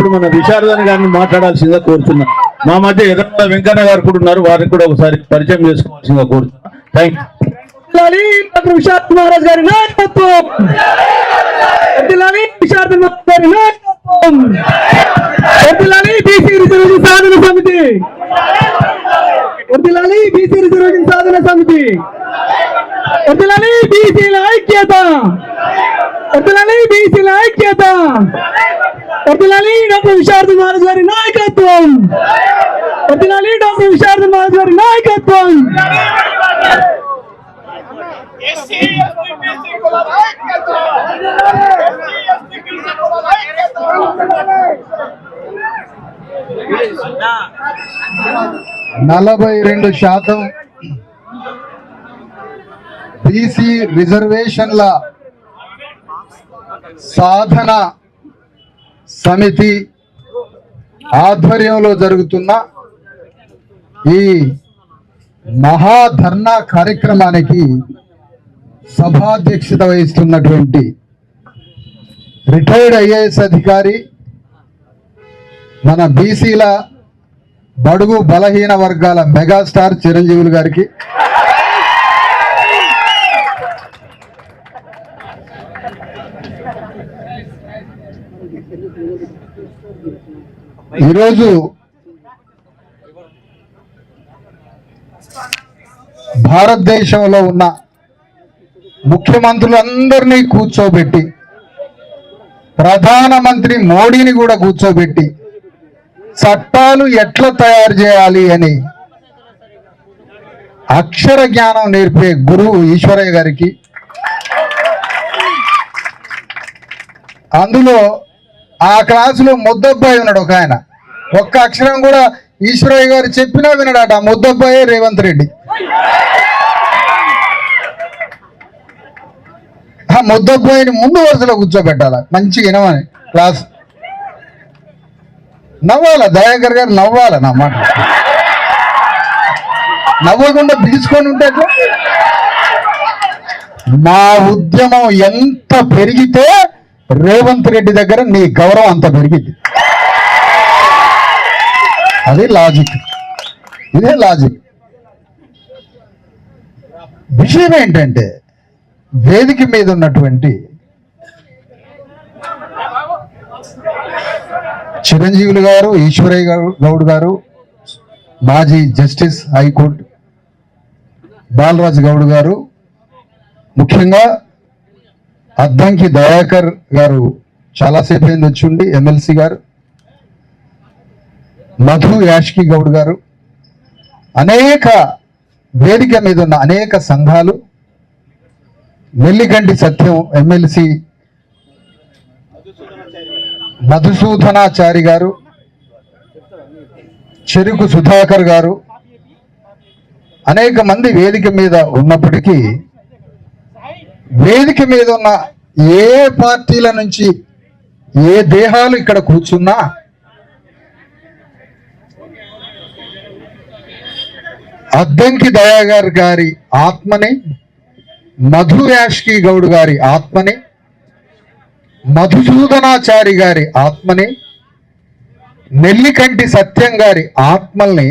ఇప్పుడు మన విశారదాని గారిని మాట్లాడాల్సిందిగా కోరుతున్నాం. మా మధ్య ఎర్రగొండ వెంకన్న గారు కూడా ఉన్నారు, వారిని కూడా ఒకసారి పరిచయం చేసుకోవాల్సిందిగా కోరుతున్నాం. Thank you. విశారద మహారాజ్ గారి నాయకత్వం, విశారద మహారాజ్ గారి నాయకత్వం, బీసీ రిజర్వేషన్ సాధన సమితి, బీసీ రిజర్వేషన్ సాధన సమితి, బీసీల ఐక్యత, బీసీల ఐక్యత, డాక్టర్ విశారద మహారాజ్ గారి నాయకత్వం, డాక్టర్ విశారద మహారాజ్ గారి నాయకత్వం. నలభై 42% బీసీ రిజర్వేషన్ల సాధన సమితి ఆధ్వర్యంలో జరుగుతున్న ఈ మహాధర్నా కార్యక్రమానికి సభాధ్యక్షత వహిస్తున్నటువంటి రిటైర్డ్ ఐఏఎస్ అధికారి, మన బీసీల బడుగు బలహీన వర్గాల మెగాస్టార్ చిరంజీవులు గారికి, ఈరోజు భారతదేశంలో ఉన్న ముఖ్యమంత్రులందరినీ కూర్చోబెట్టి, ప్రధానమంత్రి మోడీని కూడా కూర్చోబెట్టి చట్టాలు ఎట్లా తయారు చేయాలి అని అక్షర జ్ఞానం నేర్పే గురువు ఈశ్వరయ్య గారికి, అందులో ఆ క్లాసులో ముద్దబ్బాయి ఉన్నాడు ఒక ఆయన, ఒక్క అక్షరం కూడా ఈశ్వరయ్య గారు చెప్పినా వినడాట. ముద్దబ్బాయే రేవంత్ రెడ్డి. ఆ ముద్దబ్బాయిని ముందు వరుసలో కూర్చోబెట్టాల, మంచిగా వినమని క్లాస్. నవ్వాల దయాకర్ గారు, నవ్వాల. నా మాట నవ్వకుండా బిగుసుకొని ఉంటే మా ఉద్యమం ఎంత పెరిగితే రేవంత్ రెడ్డి దగ్గర నీ గౌరవం అంత పెరిగింది. అది లాజిక్, ఇదే లాజిక్. విషయం ఏంటంటే, వేదిక మీద ఉన్నటువంటి చిరంజీవులు గారు, ఈశ్వరయ్య గౌడ్ గారు, మాజీ జస్టిస్ హైకోర్టు బాలరాజ్ గౌడ్ గారు, ముఖ్యంగా అద్దంకి దయాకర్ గారు చాలాసేపు అయింది వచ్చిండి, ఎమ్మెల్సీ గారు, మధు యాష్కి గౌడ్ గారు, అనేక వేదిక మీద ఉన్న అనేక సంఘాలు, నెల్లిగంటి సత్యం ఎమ్మెల్సీ మధుసూదనాచారి గారు, చెరుకు సుధాకర్ గారు, అనేక మంది వేదిక మీద ఉన్నప్పటికీ వేదిక మీద ఉన్న ఏ పార్టీల నుంచి ఏ దేహాలు ఇక్కడ కూర్చున్నా అద్దంకి దయాకర్ గారి ఆత్మని, మధు యాష్కి గౌడ్ గారి ఆత్మని, మధుసూదనాచారి గారి ఆత్మని, నెల్లికంటి సత్యం గారి ఆత్మల్ని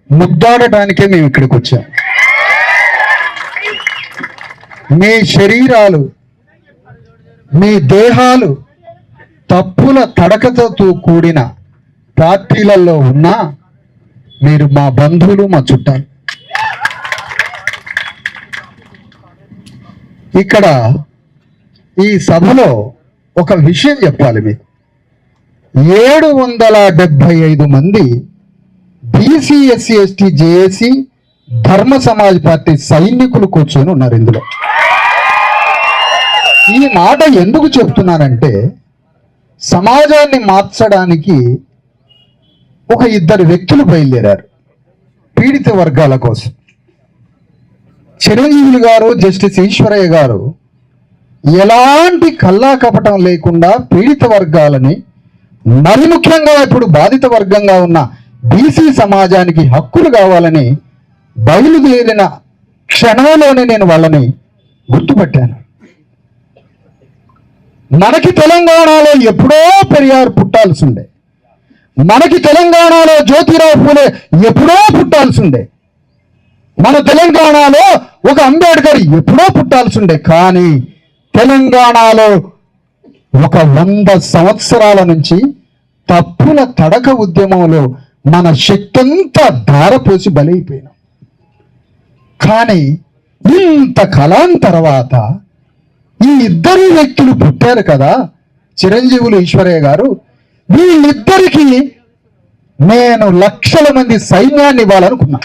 ముద్దాడటానికే మేము ఇక్కడికి వచ్చాం. మీ శరీరాలు, మీ దేహాలు తప్పుల తడకతో కూడిన పార్టీలలో ఉన్నా మీరు మా బంధువులు, మా చుట్టాలు. ఇక్కడ ఈ సభలో ఒక విషయం చెప్పాలి మీకు. 775 మంది బీసీ ఎస్సీ ఎస్టీ జేఏసీ ధర్మ సమాజ్ పార్టీ సైనికులు కూర్చొని ఉన్నారు ఇందులో. ఈ మాట ఎందుకు చెప్తున్నానంటే, సమాజాన్ని మార్చడానికి ఒక 2 వ్యక్తులు బయలుదేరారు పీడిత వర్గాల కోసం. చిరంజీవులు గారు, జస్టిస్ ఈశ్వరయ్య గారు ఎలాంటి కల్లా కపటం లేకుండా పీడిత వర్గాలని, మరి ముఖ్యంగా ఇప్పుడు బాధిత వర్గంగా ఉన్న బీసీ సమాజానికి హక్కులు కావాలని బయలుదేరిన క్షణంలోనే నేను వాళ్ళని గుర్తుపట్టాను. మనకి తెలంగాణలో ఎప్పుడో పెరియార్ పుట్టాల్సి ఉండే, మనకి తెలంగాణలో జ్యోతిరావు పూలే ఎప్పుడో పుట్టాల్సిందే, మన తెలంగాణలో ఒక అంబేద్కర్ ఎప్పుడో పుట్టాల్సిందే. కానీ తెలంగాణలో ఒక 100 సంవత్సరాల నుంచి తప్పుల తడక ఉద్యమంలో మన శక్తంతా ధారపోసి బలైపోయినాం. కానీ ఇంత కాలం తర్వాత ఈ ఇద్దరు వ్యక్తులు పుట్టారు కదా, చిరంజీవులు ఈశ్వరయ్య గారు. వీళ్ళిద్దరికి నేను లక్షల మంది సైన్యాన్ని ఇవ్వాలనుకున్నా.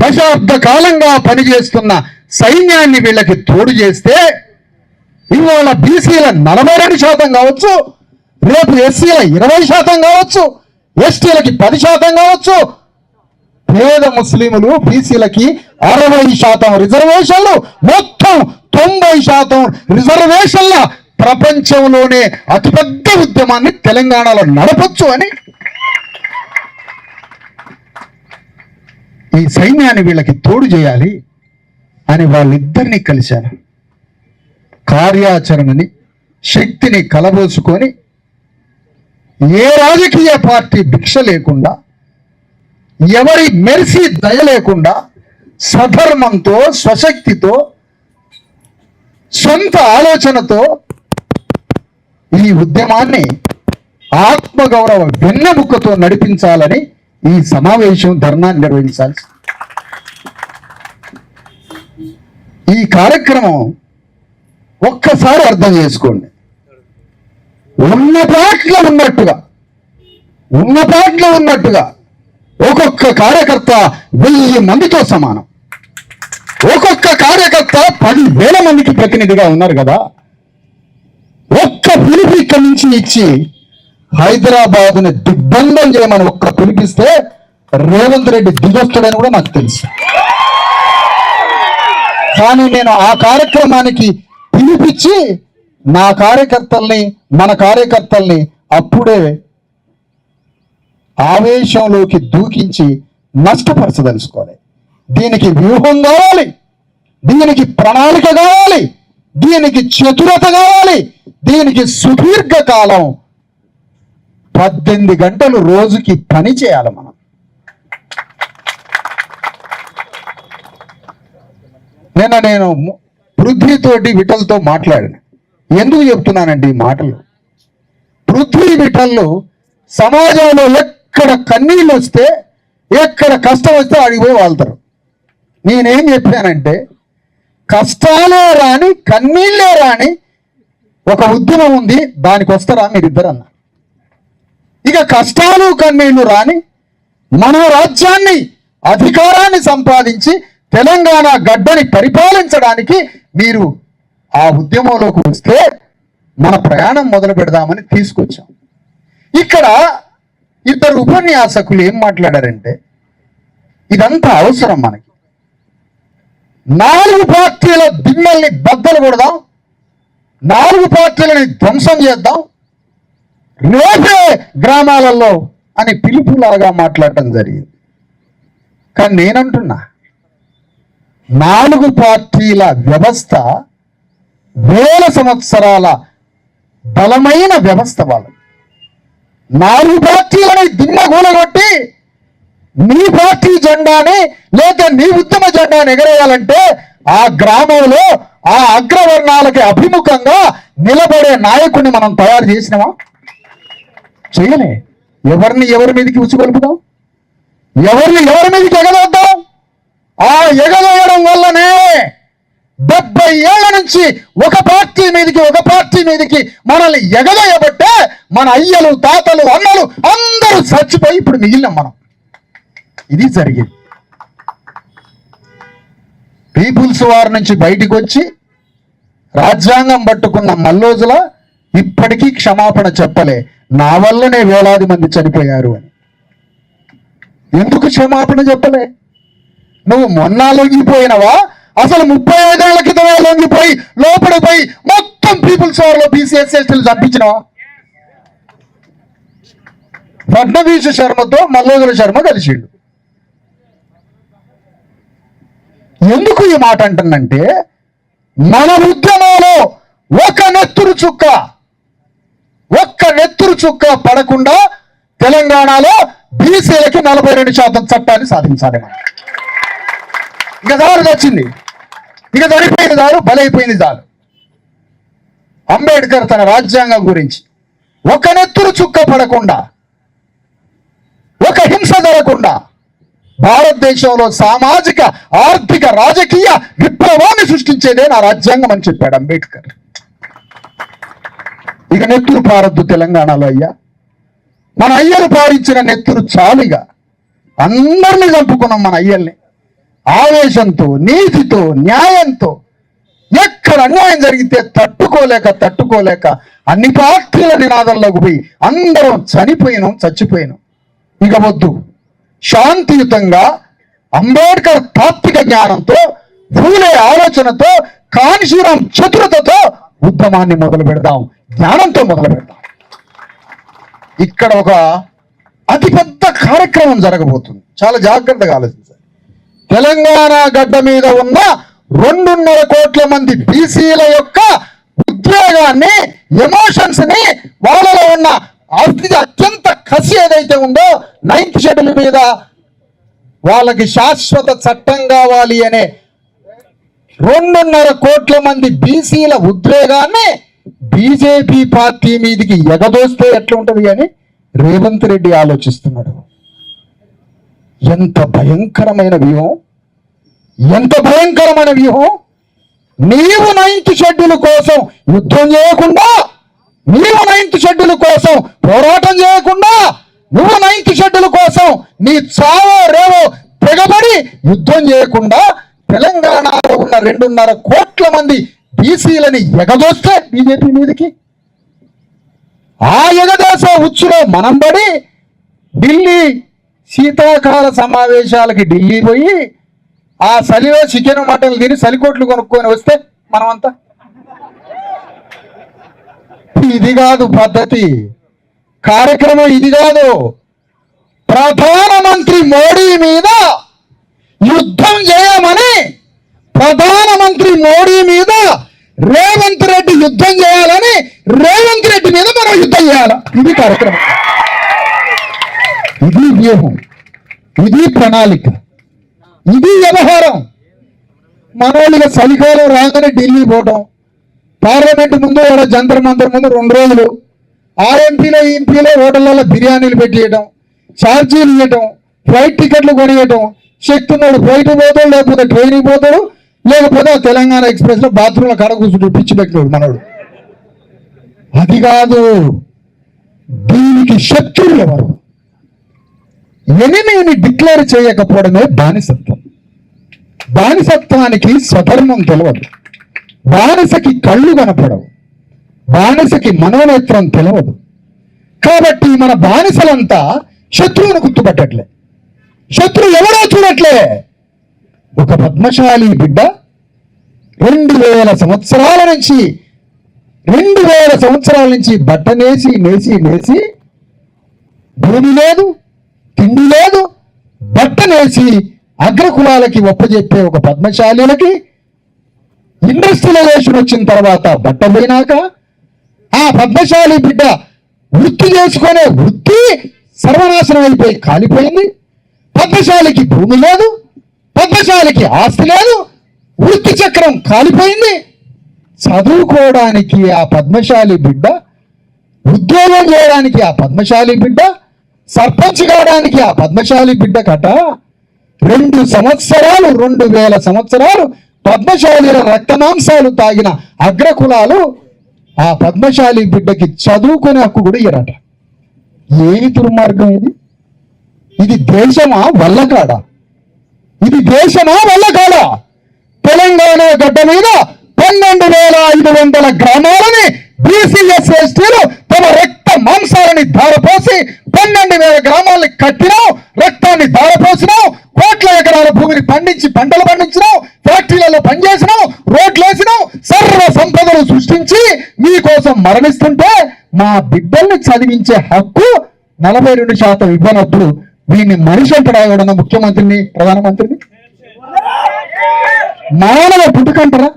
దశాబ్ద కాలంగా పనిచేస్తున్న సైన్యాన్ని వీళ్ళకి తోడు చేస్తే ఇవాళ బీసీల 42% కావచ్చు, రేపు ఎస్సీల 20% కావచ్చు, ఎస్టీలకి 10% కావచ్చు, పేద ముస్లింలు బీసీలకి 60% రిజర్వేషన్లు, మొత్తం 90% రిజర్వేషన్ల ప్రపంచంలోనే అతిపెద్ద ఉద్యమాన్ని తెలంగాణలో నడపొచ్చు అని ఈ సైన్యాన్ని వీళ్ళకి తోడు చేయాలి అని వాళ్ళిద్దరినీ కలిశాను. కార్యాచరణని శక్తిని కలబోసుకొని ఏ రాజకీయ పార్టీ భిక్ష లేకుండా, ఎవరి మెరిసి దయ లేకుండా, స్వధర్మంతో, స్వశక్తితో, సొంత ఆలోచనతో ఈ ఉద్యమాన్ని ఆత్మగౌరవ వెన్నెముకతో నడిపించాలని ఈ సమావేశం ధర్నా నిర్వహించాల్సి. ఈ కార్యక్రమం ఒక్కసారి అర్థం చేసుకోండి. ఉన్న పాటలో ఉన్నట్టుగా ఒక్కొక్క కార్యకర్త 1000 మందితో సమానం. ఒక్కొక్క కార్యకర్త 10,000 మందికి ప్రతినిధిగా ఉన్నారు కదా. ఒక్క పిలుపు ఇక్కడి నుంచి ఇచ్చి హైదరాబాద్ని దిగ్బంధం చేయమని ఒక్క పిలిపిస్తే రేవంత్ రెడ్డి దిగొస్తాడని కూడా నాకు తెలుసు. కానీ నేను ఆ కార్యక్రమానికి పిలిపించి మన కార్యకర్తల్ని అప్పుడే ఆవేశంలోకి దూకించి నష్టపరచదలుచుకోవాలి. దీనికి వ్యూహం కావాలి, దీనికి ప్రణాళిక కావాలి, దీనికి చతురత కావాలి, దీనికి సుదీర్ఘకాలం 18 గంటలు రోజుకి పని చేయాలి మనం. నేను పృథ్వీతోటి విఠల్తో మాట్లాడాను. ఎందుకు చెప్తున్నానండి ఈ మాటలు? పృథ్వీ విఠల్లో సమాజంలో ఎక్కడ కన్నీళ్ళు వస్తే, ఎక్కడ కష్టం వస్తే అడిగిపోయి వాళ్తారు. నేనేం చెప్పానంటే, కష్టాలే రాని కన్నీళ్ళే రాని ఒక ఉద్యమం ఉంది, దానికి వస్తారా మీరిద్దరు అన్న. ఇక కష్టాలు కన్నీళ్లు రాని మన రాజ్యాన్ని, అధికారాన్ని సంపాదించి తెలంగాణ గడ్డని పరిపాలించడానికి మీరు ఆ ఉద్యమంలోకి వస్తే మన ప్రయాణం మొదలు పెడదామని తీసుకొచ్చాం. ఇక్కడ ఇద్దరు ఉపన్యాసకులు ఏం మాట్లాడారంటే, ఇదంతా అవసరం మనకి. 4 పార్టీల దిమ్మల్ని బద్దలు కొడదాం, 4 పార్టీలని ధ్వంసం చేద్దాం, రేపే గ్రామాలలో అని పిలుపులాగా మాట్లాడటం జరిగింది. కానీ నేనంటున్నా, 4 పార్టీల వ్యవస్థ 1000 సంవత్సరాల బలమైన వ్యవస్థ. వాళ్ళు 4 పార్టీలని దిమ్మగూలగొట్టి నీ పార్టీ జెండాని లేదా నీ ఉద్యమ జెండాని ఎగరేయాలంటే ఆ గ్రామంలో ఆ అగ్రవర్ణాలకి అభిముఖంగా నిలబడే నాయకుడిని మనం తయారు చేసినామా? చేయలే. ఎవరి మీదకి ఉచ్చుకొలుపుదాం, ఎవరి మీదకి ఎగదొద్దాం? ఆ ఎగదోయడం వల్లనే 70 ఏళ్ల నుంచి ఒక పార్టీ మీదకి మనల్ని ఎగదోయబట్టే మన అయ్యలు, తాతలు, అన్నలు అందరూ చచ్చిపోయి ఇప్పుడు మిగిలినాం మనం. ఇది జరిగింది. పీపుల్స్ వార్ నుంచి బయటికి వచ్చి రాజ్యాంగం పట్టుకున్న మల్లోజుల ఇప్పటికీ క్షమాపణ చెప్పలే, నా వల్లనే వేలాది మంది చనిపోయారు అని. ఎందుకు క్షమాపణ చెప్పలే? నువ్వు మొన్న లొంగిపోయినవా? అసలు 35 ఏళ్ల క్రితమే లొంగిపోయి లోపలిపోయి మొత్తం పీపుల్స్ వార్లో బీసీఎస్ ఎస్టీలు చంపించినవా? ఫడ్నవీస్ శర్మతో మల్లోజుల శర్మ కలిసిండు. ఎందుకు ఈ మాట అంటుందంటే, మన ఉద్యమంలో ఒక నెత్తురు నెత్తురు చుక్క పడకుండా తెలంగాణలో బీసీలకి 42% చట్టాన్ని సాధించాలి మనం. ఇక దారు వచ్చింది, ఇక సరిపోయింది దారు, బలైపోయింది దారు. అంబేద్కర్ తన రాజ్యాంగం గురించి ఒక నెత్తురు చుక్క పడకుండా, ఒక హింస జరగకుండా భారతదేశంలో సామాజిక ఆర్థిక రాజకీయ విప్లవాన్ని సృష్టించేదే నా రాజ్యాంగం అని చెప్పాడు అంబేద్కర్. ఇక నెత్తురు పారద్దు తెలంగాణలో అయ్యా. మన అయ్యలు పారించిన నెత్తురు చాలుగా. అందరినీ చంపుకున్నాం మన అయ్యల్ని ఆవేశంతో, నీతితో, న్యాయంతో. ఎక్కడ అన్యాయం జరిగితే తట్టుకోలేక అన్ని పార్టీల నినాదంలోకి పోయి అందరం చచ్చిపోయినాం. ఇక వద్దు, శాంతియుతంగా అంబేద్కర్ తాత్విక జ్ఞానంతో, ఫూలే ఆలోచనతో, కాన్షీరాం చతురతతో ఉద్యమాన్ని మొదలు పెడదాం, జ్ఞానంతో మొదలు పెడదాం. ఇక్కడ ఒక అతిపెద్ద కార్యక్రమం జరగబోతుంది, చాలా జాగ్రత్తగా ఆలోచించాలి. తెలంగాణ గడ్డ మీద ఉన్న 2.5 కోట్ల మంది బీసీల యొక్క ఉద్వేగాన్ని, ఎమోషన్స్ ని, వాళ్ళలో ఉన్న అత్యంత కసి ఏదైతే ఉందో 9th షెడ్యూల్ మీద వాళ్ళకి శాశ్వత చట్టం కావాలి అనే 2.5 కోట్ల మంది బీసీల ఉద్వేగాన్ని బీజేపీ పార్టీ మీదికి ఎగదోస్తే ఎట్లుంటది అని రేవంత్ రెడ్డి ఆలోచిస్తున్నాడు. ఎంత భయంకరమైన వ్యూహం, ఎంత భయంకరమైన వ్యూహం! నీవు 9th షెడ్యూల్ కోసం యుద్ధం చేయకుండా, నీవు 9th షెడ్యూల్ కోసం పోరాటం చేయకుండా, నువ్వు 9th షెడ్యూల్ కోసం నీ చావో రేవో తెగబడి యుద్ధం చేయకుండా తెలంగాణలో ఉన్న 2.5 కోట్ల మంది బీసీలని ఎగదోస్తే బీజేపీ మీదకి, ఆ ఎగదోస ఉచ్చులో మనం పడి ఢిల్లీ శీతాకాల సమావేశాలకి ఢిల్లీ పోయి ఆ చలిలో చికెన్ మటన్లు తిని చలికోట్లు కొనుక్కొని వస్తే మనమంతా. ఇది కాదు పద్ధతి, కార్యక్రమం ఇది కాదు. ప్రధానమంత్రి మోడీ మీద యుద్ధం చేయమని, ప్రధానమంత్రి మోడీ మీద రేవంత్ రెడ్డి యుద్ధం చేయాలని, రేవంత్ రెడ్డి మీద మనం యుద్ధం చేయాలి. ఇది కార్యక్రమం, ఇది వ్యూహం, ఇది ప్రణాళిక, ఇది వ్యవహారం. మనోళ్ళుగా చలికాలం రాగానే ఢిల్లీ పోవటం, పార్లమెంట్ ముందు జంతర్ మంతర్ ముందు 2 రోజులు ఆ ఎంపీలో హోటళ్లలో బిర్యానీలు పెట్టియటం, ఛార్జీలు ఇవ్వటం, ఫ్లైట్ టికెట్లు కొనియటం. శక్తి ఉన్నాడు ఫ్లైట్ పోతాడు, లేకపోతే ట్రైన్కి పోతాడు, లేకపోతే తెలంగాణ ఎక్స్ప్రెస్ లో బాత్రూంలో కడ కూర్చుంటూ పిచ్చి పెట్టినాడు మనోడు. అది కాదు, దీనికి శత్రువులు ఎవరు? ఎనిమిని డిక్లేర్ చేయకపోవడమే బానిసత్వం. బానిసత్వానికి స్వధర్మం తెలియదు, బానిసకి కళ్ళు కనపడవు, బానిసకి మనోనేత్రం తెలియదు. కాబట్టి మన బానిసలంతా శత్రువును గుర్తుపట్టట్లే, శత్రువు ఎవరో చూడట్లే. ఒక పద్మశాలి బిడ్డ 2000 సంవత్సరాల నుంచి బట్ట నేసి భూమి లేదు, తిండి లేదు, బట్ట నేసి అగ్రకులాలకి ఒప్పజెప్పే ఒక పద్మశాలిలకి ఇండస్ట్రియలైజేషన్ వచ్చిన తర్వాత బట్ట పోయినాక ఆ పద్మశాలి బిడ్డ వృత్తి చేసుకునే వృత్తి సర్వనాశనం అయిపోయి కాలిపోయింది. పద్మశాలికి భూమి లేదు, పద్మశాలికి ఆస్తి లేదు, వృత్తి చక్రం కాలిపోయింది. చదువుకోవడానికి ఆ పద్మశాలి బిడ్డ, ఉద్యోగం చేయడానికి ఆ పద్మశాలి బిడ్డ, సర్పంచ్ కావడానికి ఆ పద్మశాలి బిడ్డ కట 2000 సంవత్సరాలు పద్మశాలిల రక్తమాంసాలు తాగిన అగ్రకులాలు ఆ పద్మశాలి బిడ్డకి చదువుకునే హక్కు కూడా ఇయ్యరట. ఏమి దుర్మార్గం ఇది! ఇది దేశమా వల్లకాడా? ఇది దేశమా వల్లకాడా? తెలంగాణ గడ్డ మీద 12,500 గ్రామాలని బీసీఎస్ ఎస్టీలు తమ రక్త మాంసాలని ధారపోసి 12,000 గ్రామాలని కట్టినాం, రక్తాన్ని ధారపోసినాం, కోట్ల ఎకరాల భూమిని పండించి పంటలు పండించినాం, ఫ్యాక్టరీలలో పనిచేసినాం, రోడ్లు వేసినాం, సర్వ సంపదలు సృష్టించి మీకోసం మరణిస్తుంటే మా బిడ్డల్ని చదివించే హక్కు 42% ఇవ్వనప్పుడు వీడిని మనిషి అంటాడా? ఎవడన్నా ముఖ్యమంత్రిని, ప్రధానమంత్రిని? మానవ పుట్టుకంటారా?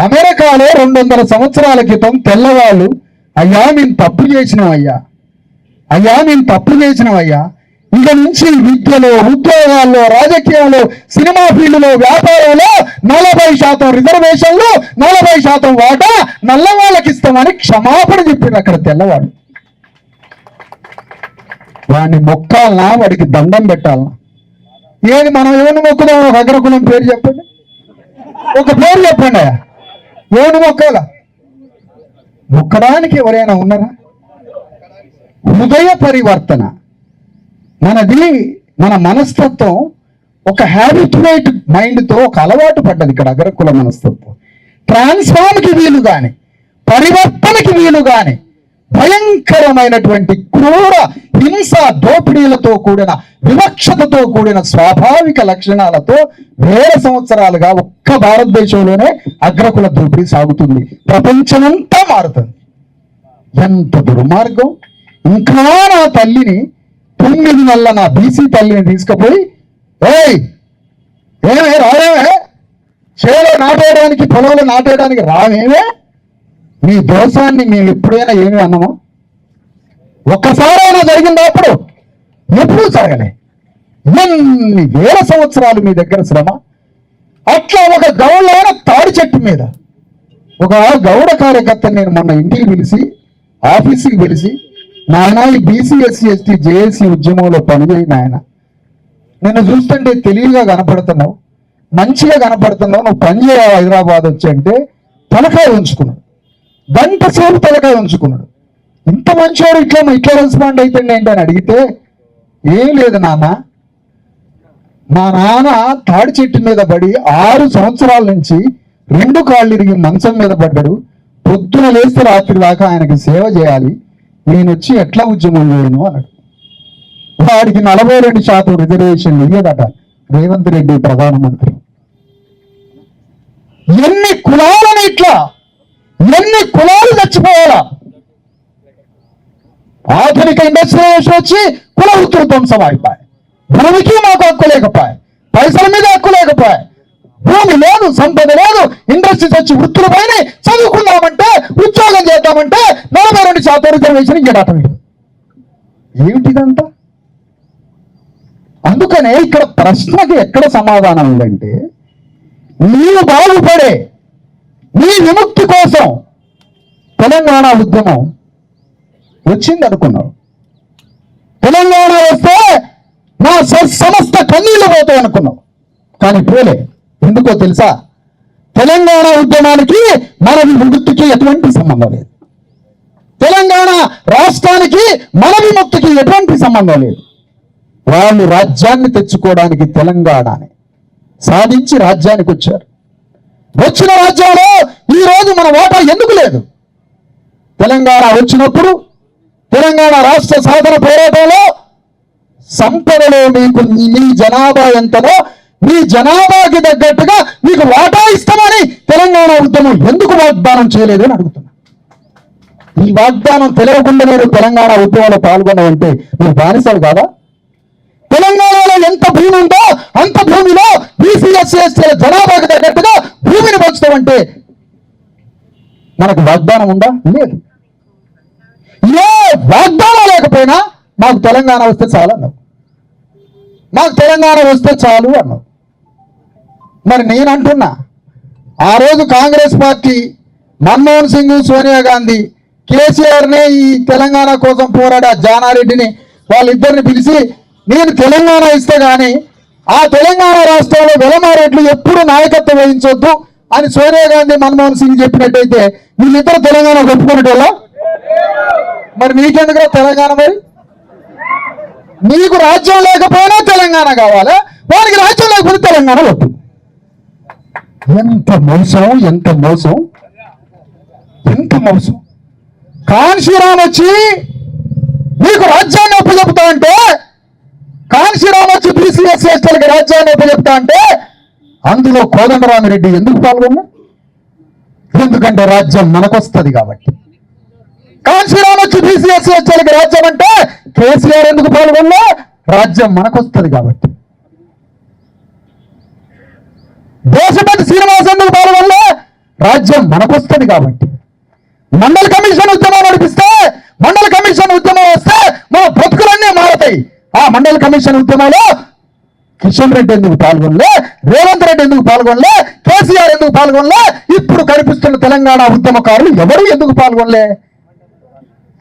అమెరికాలో 200 సంవత్సరాల క్రితం తెల్లవాళ్ళు అయ్యా మేము తప్పు చేసినాం అయ్యా ఇక నుంచి విద్యలో, ఉద్యోగాల్లో, రాజకీయంలో, సినిమా ఫీల్డ్లో, వ్యాపారంలో 40% రిజర్వేషన్లు, 40% వాటా నల్ల వాళ్ళకి ఇస్తామని క్షమాపణ చెప్పారు అక్కడ తెల్లవాళ్ళు. వాడిని మొక్కాలనా, వాడికి దండం పెట్టాలనా? ఏది మనం ఏమని మొక్కుదాం? ఒక అగ్రకులం పేరు చెప్పండి, ఒక పేరు చెప్పండి. ఏమని మొక్కాల? మొక్కడానికి ఎవరైనా ఉన్నారా? హృదయ పరివర్తన మనది. మన మనస్తత్వం ఒక హ్యాబిట్యుయేట్ మైండ్తో ఒక అలవాటు పడ్డది ఇక్కడ అగ్రకుల మనస్తత్వం. ట్రాన్స్ఫార్మ్కి వీలు కానీ, పరివర్తనకి వీలు కానీ భయంకరమైనటువంటి క్రూర హింస, దోపిడీలతో కూడిన, వివక్షతతో కూడిన స్వాభావిక లక్షణాలతో వేల సంవత్సరాలుగా ఒక్క భారతదేశంలోనే అగ్రకుల దోపిడీ సాగుతుంది. ప్రపంచమంతా మారుతుంది. ఎంత దుర్మార్గం! ఇంకా నా తల్లిని 9 నెలల నా బీసీ తల్లిని తీసుకుపోయి రావేమే చేలో నాటేయడానికి, పొలంలో నాటేయడానికి రావేమే? నీ దోషాన్ని మేము ఎప్పుడైనా ఏమి అన్నామో? ఒక్కసారైనా జరిగిందా? అప్పుడు ఎప్పుడూ జరగలే. ఎన్ని వేల సంవత్సరాలు మీ దగ్గర శ్రమ. అట్లా ఒక గౌడైన తాడి చెట్టు మీద ఒక గౌడ కార్యకర్తని నేను మొన్న ఇంటికి పిలిచి, ఆఫీసుకి పిలిచి, నాయన ఈ బీసీ ఎస్సీ ఎస్టీ జేఏసీ ఉద్యమంలో పనిచేయి నాయన, నిన్ను చూస్తుంటే తెలివిగా కనపడుతున్నావు, మంచిగా కనపడుతున్నావు, నువ్వు పనిచేయాలి హైదరాబాద్ వచ్చి అంటే తలకాయ ఉంచుకున్నాడు. గంట సేపు తలకాయ ఉంచుకున్నాడు. ఇంత మంచివాడు ఇట్లా రెస్పాండ్ అవుతుంది ఏంటి అని అడిగితే, ఏం లేదు నాన్న, మా నాన్న తాడి చెట్టు మీద పడి 6 సంవత్సరాల నుంచి 2 కాళ్ళు ఇరిగి మంచం మీద పడ్డాడు. పొద్దున లేస్తే రాత్రి దాకా ఆయనకి సేవ చేయాలి, నేను వచ్చి ఎట్లా ఉద్యమం చేయను అన్నాడు. వాడికి 42% రిజర్వేషన్ ఇయ్యదట రేవంత్ రెడ్డి ప్రధానమంత్రి. ఎన్ని కులాలని ఇట్లా, ఎన్ని కులాలు చచ్చిపోవాలా? ఆధునిక ఇండస్ట్రియలైజేషన్ వచ్చి కుల వృత్తులు ధ్వంసం అయిపోయాయి. భూమికి మాకు హక్కు లేకపోయాయి, పైసల మీద హక్కు లేకపోయాయి, భూమి లేదు, సంపద లేదు. ఇండస్ట్రీస్ వచ్చి వృత్తుల పైన చదువుకుందామంటే, ఉద్యోగం చేద్దామంటే 42% రిజర్వేషన్ ఇయ్యడటం. ఏమిటిదంతా? అందుకనే ఇక్కడ ప్రశ్నకి ఎక్కడ సమాధానం ఉందంటే, నీవు బాగుపడే, నీ విముక్తి కోసం తెలంగాణ ఉద్యమం వచ్చింది అనుకున్నావు. తెలంగాణ వస్తే నా సమస్త కన్నీళ్లు పోతాయి అనుకున్నావు, కానీ పోలే. ఎందుకో తెలుసా? తెలంగాణ ఉద్యమానికి మన విముక్తికి ఎటువంటి సంబంధం లేదు. తెలంగాణ రాష్ట్రానికి మన విముక్తికి ఎటువంటి సంబంధం లేదు. వాళ్ళు రాజ్యాన్ని తెచ్చుకోవడానికి తెలంగాణని సాధించి రాజ్యానికి వచ్చారు. వచ్చిన రాజ్యంలో ఈ రోజు మన ఓటా ఎందుకు లేదు? తెలంగాణ వచ్చినప్పుడు తెలంగాణ రాష్ట్ర సాధన పోరాటంలో సంపదలో మీకు మీ జనాభా ఎంతనో మీ జనాభాకి తగ్గట్టుగా మీకు వాటా ఇస్తామని తెలంగాణ ఉద్యమం ఎందుకు వాగ్దానం చేయలేదు అని అడుగుతున్నా. ఈ వాగ్దానం తెలియకుండా మీరు తెలంగాణ ఉద్యమంలో పాల్గొన్నావంటే నువ్వు బానిసలు కాదా? తెలంగాణలో ఎంత భూమి ఉందో అంత భూమిలో బీసీ ఎస్సీ ఎస్టీల జనాభాకి తగ్గట్టుగా భూమిని పంచుతామంటే మనకు వాగ్దానం ఉందా? లేదు. ఏ వాగ్దానం లేకపోయినా మాకు తెలంగాణ వస్తే చాలు అన్నావు, మాకు తెలంగాణ వస్తే చాలు అన్నావు. మరి నేను అంటున్నా, ఆ రోజు కాంగ్రెస్ పార్టీ మన్మోహన్ సింగ్, సోనియా గాంధీ, కేసీఆర్ని ఈ తెలంగాణ కోసం పోరాడా జానారెడ్డిని వాళ్ళిద్దరిని పిలిచి నేను తెలంగాణ ఇస్తే గానీ ఆ తెలంగాణ రాష్ట్రంలో వెలమారెడ్లు ఎప్పుడు నాయకత్వం వహించొద్దు అని సోనియా గాంధీ, మన్మోహన్ సింగ్ చెప్పినట్టయితే వీళ్ళిద్దరు తెలంగాణ ఒప్పుకునేటోళ్ళ? మరి నీకెందుకు తెలంగాణ? మరి నీకు రాజ్యం లేకపోయినా తెలంగాణ కావాలా, వారికి రాజ్యం లేకపోతే తెలంగాణ వద్దు. ఎంత మోసం, ఎంత మోసం, ఎంత మోసం. కాన్శీరామ్ వచ్చి నీకు రాజ్యాన్ని ఒప్పచెప్తా అంటే, కాన్శీరామ్ వచ్చి బీసీ ఎస్సీ ఎస్టీలకి రాజ్యాన్ని ఒప్పచెప్తా అంటే అందులో కోదండరామిరెడ్డి ఎందుకు పాల్గొన్నా? ఎందుకంటే రాజ్యం మనకొస్తుంది కాబట్టి. కాన్శీరామ్ వచ్చి బీసీ ఎస్సీ ఎస్టీలకి రాజ్యం అంటే కేసీఆర్ ఎందుకు పాల్గొన్నా? రాజ్యం మనకొస్తుంది కాబట్టి. దేశపతి శ్రీనివాస్ ఎందుకు పాల్గొన్నా? రాజ్యం మనకొస్తుంది కాబట్టి. మండల కమిషన్ ఉద్యమం నడిపిస్తే, మండల కమిషన్ ఉద్యమం వస్తే మన బ్రతుకులన్నీ మారతాయి. ఆ మండల కమిషన్ ఉద్యమంలో కిషన్ రెడ్డి ఎందుకు పాల్గొనలే, రేవంత్ రెడ్డి ఎందుకు పాల్గొనలే, కేసీఆర్ ఎందుకు పాల్గొనలే, ఇప్పుడు కనిపిస్తున్న తెలంగాణ ఉద్యమకారులు ఎవరు ఎందుకు పాల్గొనలే?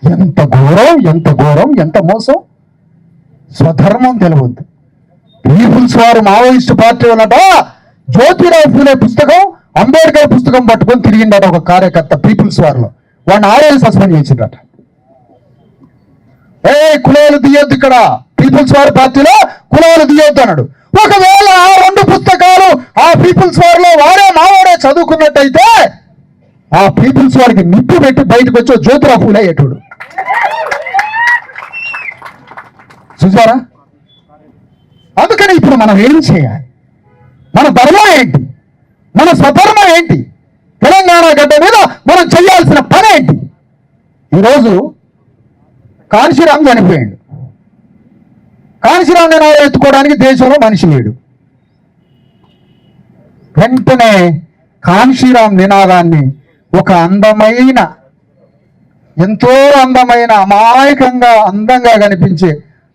ఎంత ఘోరం, ఎంత ఘోరం, ఎంత మోసం. స్వధర్మం తెలియవద్దు. పీపుల్స్ వారు మావోయిస్టు పార్టీ ఉన్నట జ్యోతిరావు ఫూలే పుస్తకం, అంబేద్కర్ పుస్తకం పట్టుకొని తిరిగిందట ఒక కార్యకర్త పీపుల్స్ వారిలో. వాడిని 6 ఏళ్ళు సస్పెండ్ చేసిందట. కులాలు తీయొద్దు, ఇక్కడ పీపుల్స్ వారి పార్టీలో కులాలు తీయొద్దు అన్నాడు. ఒకవేళ ఆ 2 పుస్తకాలు ఆ పీపుల్స్ వారిలో మావాడే చదువుకున్నట్టయితే ఆ పీపుల్స్ వారికి నిప్పు పెట్టి బయటకు వచ్చి జ్యోతిరావు ఫూలే అయ్యేటోడు. చూసారా? అందుకని ఇప్పుడు మనం ఏం చేయాలి? మన ధర్మం ఏంటి? మన స్వధర్మం ఏంటి? తెలంగాణ గడ్డ మీద మనం చేయాల్సిన పని ఏంటి? ఈరోజు కాంశీరామ్ చనిపోయాడు. కాంశీరామ్ నినాదం ఎత్తుకోవడానికి దేశంలో మనిషి లేడు. వెంటనే కాంశీరామ్ నినాదాన్ని ఒక అందమైన, ఎంతో అందమైన, అమాయకంగా అందంగా కనిపించే,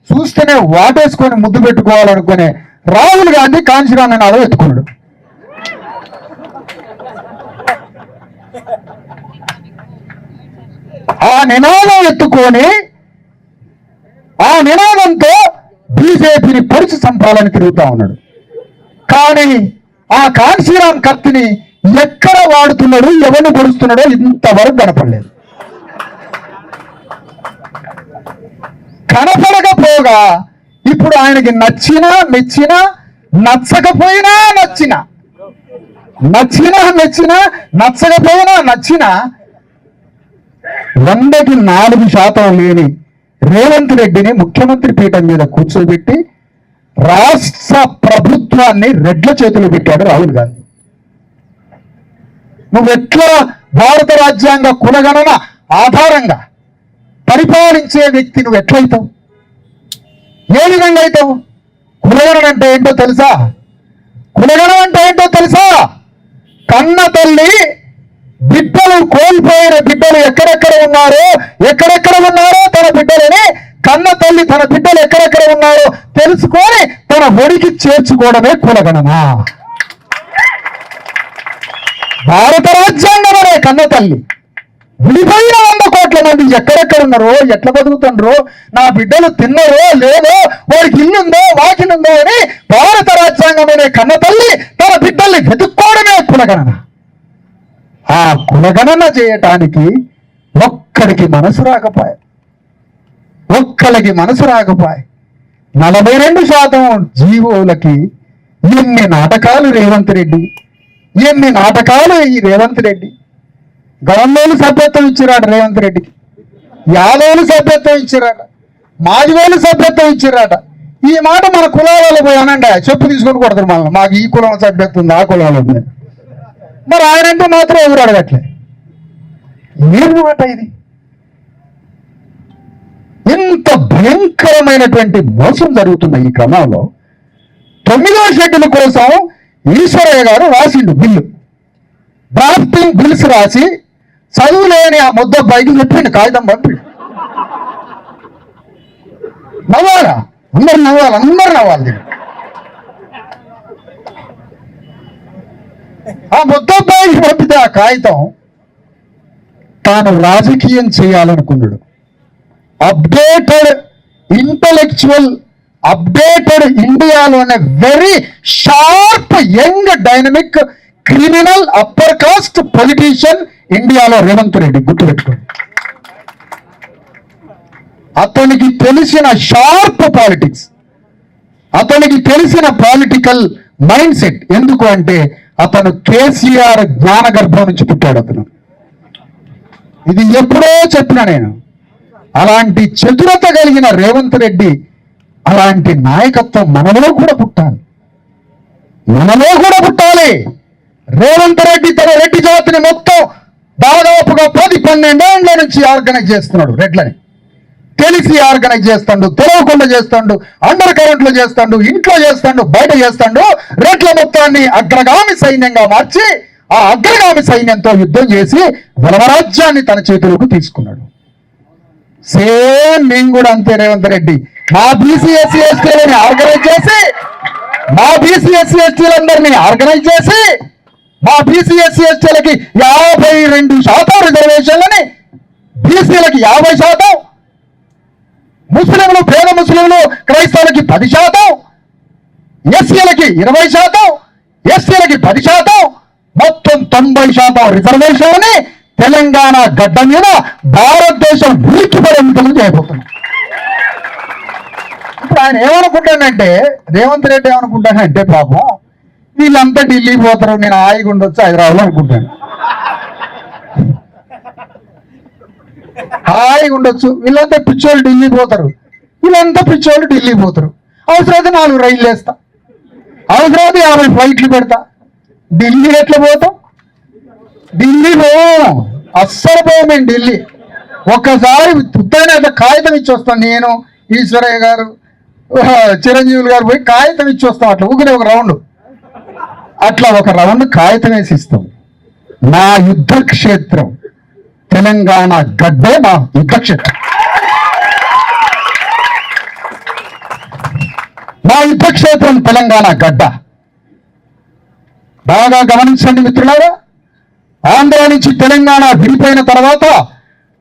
చూస్తేనే వాటేసుకొని ముద్దు పెట్టుకోవాలనుకునే రాహుల్ గాంధీ కాంశీరామ్ నినాదం ఎత్తుకున్నాడు. ఆ నినాదం ఎత్తుకొని ఆ నినాదంతో బీజేపీని పొడిచి చంపాలని తిరుగుతా ఉన్నాడు. కానీ ఆ కాంశీరామ్ కత్తిని ఎక్కడ వాడుతున్నాడు, ఎవరిని పొడుస్తున్నాడో ఇంతవరకు కనపడలేదు. కనపడకపోగా ఇప్పుడు ఆయనకి నచ్చినా మెచ్చినా, నచ్చకపోయినా నచ్చినా, మెచ్చినా, నచ్చకపోయినా నచ్చినా 100కి 4% లేని రేవంత్ రెడ్డిని ముఖ్యమంత్రి పీఠం మీద కూర్చోబెట్టి రాష్ట్ర ప్రభుత్వాన్ని రెడ్ల చేతులు పెట్టాడు రాహుల్ గాంధీ. నువ్వెట్లా భారత రాజ్యాంగ కులగణన ఆధారంగా పరిపాలించే వ్యక్తి నువ్వు ఎట్లయితావు? ఏ విధంగా అవుతావు? కులగణన అంటే ఏంటో తెలుసా? కులగణన అంటే ఏంటో తెలుసా? కన్న తల్లి బిడ్డలు, కోల్పోయిన బిడ్డలు ఎక్కడెక్కడ ఉన్నారో తన బిడ్డలని కన్న తల్లి తన బిడ్డలు ఎక్కడెక్కడ ఉన్నారో తెలుసుకొని తన ఒడికి చేర్చుకోవడమే కులగణన. భారత రాజ్యాంగం అనే కన్న తల్లి విడిపోయిన 100 కోట్ల మంది ఎక్కడెక్కడ ఉన్నారో, ఎట్లా బతుకుతుండ్రో, నా బిడ్డలు తిన్నారో లేదో, వాడికి ఇల్లుందో వాకిలుందో అని భారత రాజ్యాంగం అనే కన్న తల్లి తన బిడ్డల్ని వెతుక్కోవడమే కులగణన. ఆ కులగణన చేయటానికి ఒక్కడికి మనసు రాకపోయే. 42% జీవోలకి ఎన్ని నాటకాలు రేవంత్ రెడ్డి, ఎన్ని నాటకాలు ఈ రేవంత్ రెడ్డి. గవర్నర్లు సభ్యత్వం ఇచ్చిరాడు రేవంత్ రెడ్డికి, యాదవులు సభ్యత్వం ఇచ్చిరాట, మాదివేలు సభ్యత్వం ఇచ్చిరాట. ఈ మాట మన కులాలలో పోయి అనండి, చెప్పు తీసుకొని కొడతారు మనం, మాకు ఈ కులం సభ్యత్వం ఉంది, ఆ కులంలో ఉంది. మరి ఆయనంటే మాత్రం ఎవరు అడగట్లే. ఏం మాట ఇది? ఎంత భయంకరమైనటువంటి మోసం జరుగుతున్న ఈ క్రమంలో 9వ షెడ్యూల్ కోసం ఈశ్వరయ్య గారు రాసిండు బిల్లు. డ్రాఫ్టింగ్ బిల్స్ రాసి చదువులేని ఆ ముద్దబ్బాయికి చెప్పిండు, కాగితం పంపిండు. నవ్వాలా? అందరు నవ్వాలి. ఆ ముద్దబ్బాయికి పంపితే ఆ కాగితం తాను రాజకీయం చేయాలనుకున్నాడు. అప్డేటెడ్ ఇంటలెక్చువల్, అప్డేటెడ్ ఇండియాలోనే very sharp, young, dynamic, criminal, upper caste politician ఇండియాలో రేవంత్ రెడ్డి. గుర్తుపెట్టుకోండి, అతనికి తెలిసిన షార్ప్ పాలిటిక్స్, అతనికి తెలిసిన పొలిటికల్ మైండ్ సెట్. ఎందుకు అంటే అతను కేసీఆర్ జ్ఞాన గర్భం నుంచి పుట్టాడు అతను. ఇది ఎప్పుడో చెప్పినా నేను. అలాంటి చతురత కలిగిన రేవంత్ రెడ్డి, అలాంటి నాయకత్వం మనలో కూడా పుట్టాలి. రేవంత్ రెడ్డి తన రెడ్డి జాతిని మొత్తం దాదాపుగా 10-12 ఏళ్ల నుంచి ఆర్గనైజ్ చేస్తున్నాడు. రెడ్లని తెలిసి ఆర్గనైజ్ చేస్తాడు, తెలియకుండా చేస్తాడు, అండర్ కరెంట్ లో చేస్తాడు, ఇంట్లో చేస్తాడు, బయట చేస్తాడు. రెడ్ల మొత్తాన్ని అగ్రగామి సైన్యంగా మార్చి ఆ అగ్రగామి సైన్యంతో యుద్ధం చేసి వలమరాజ్యాన్ని తన చేతులకు తీసుకున్నాడు. సేమ్ మేము కూడా అంతే. రేవంత్ రెడ్డి మా బీసీ ఎస్సీ ఎస్టీలని ఆర్గనైజ్ చేసి, మా బీసీ ఎస్సీ ఎస్టీలందరినీ ఆర్గనైజ్ చేసి, మా బీసీ ఎస్సీ ఎస్టీలకి 52% రిజర్వేషన్లని, బీసీలకి 50%, ముస్లింలు పేద ముస్లింలు క్రైస్తవులకి 10%, ఎస్సీలకి 20%, ఎస్టీలకి 10%, మొత్తం 90% రిజర్వేషన్ అని తెలంగాణ గడ్డ మీద భారతదేశం ఉలిక్కిపడే ఎన్నికలు చేయబోతున్నాం. ఇప్పుడు ఆయన ఏమనుకుంటానంటే, రేవంత్ రెడ్డి ఏమనుకుంటానంటే, పాపం వీళ్ళంతా ఢిల్లీ పోతారు, నేను హాయిగా ఉండొచ్చు హైదరాబాద్లో అనుకుంటాను. హాయిగా ఉండొచ్చు, వీళ్ళంతా పిచ్చోళ్ళు ఢిల్లీ పోతారు, వీళ్ళంతా పిచ్చోళ్ళు ఢిల్లీ పోతారు. అవసరమైతే 4 రైళ్ళు వేస్తా, అవసరమైతే 50 ఫ్లైట్లు పెడతా. ఢిల్లీ ఎట్లా పోతాం? ఢిల్లీ పోం, అస్సలు పోం మేము ఢిల్లీ. ఒక్కసారి పుత్తైన కాగితం ఇచ్చి వస్తాం. నేను, ఈశ్వరయ్య గారు, చిరంజీవులు గారు పోయి కాగితం ఇచ్చి వస్తాం. అట్లా ఊగిన ఒక రౌండ్, అట్లా ఒక రౌండ్ కాగితం వేసి ఇస్తాం. నా యుద్ధ క్షేత్రం తెలంగాణ గడ్డే నా యుద్ధ క్షేత్రం. నా యుద్ధ క్షేత్రం తెలంగాణ గడ్డ. బాగా గమనించండి మిత్రులారా, ఆంధ్ర నుంచి తెలంగాణ విడిపోయిన తర్వాత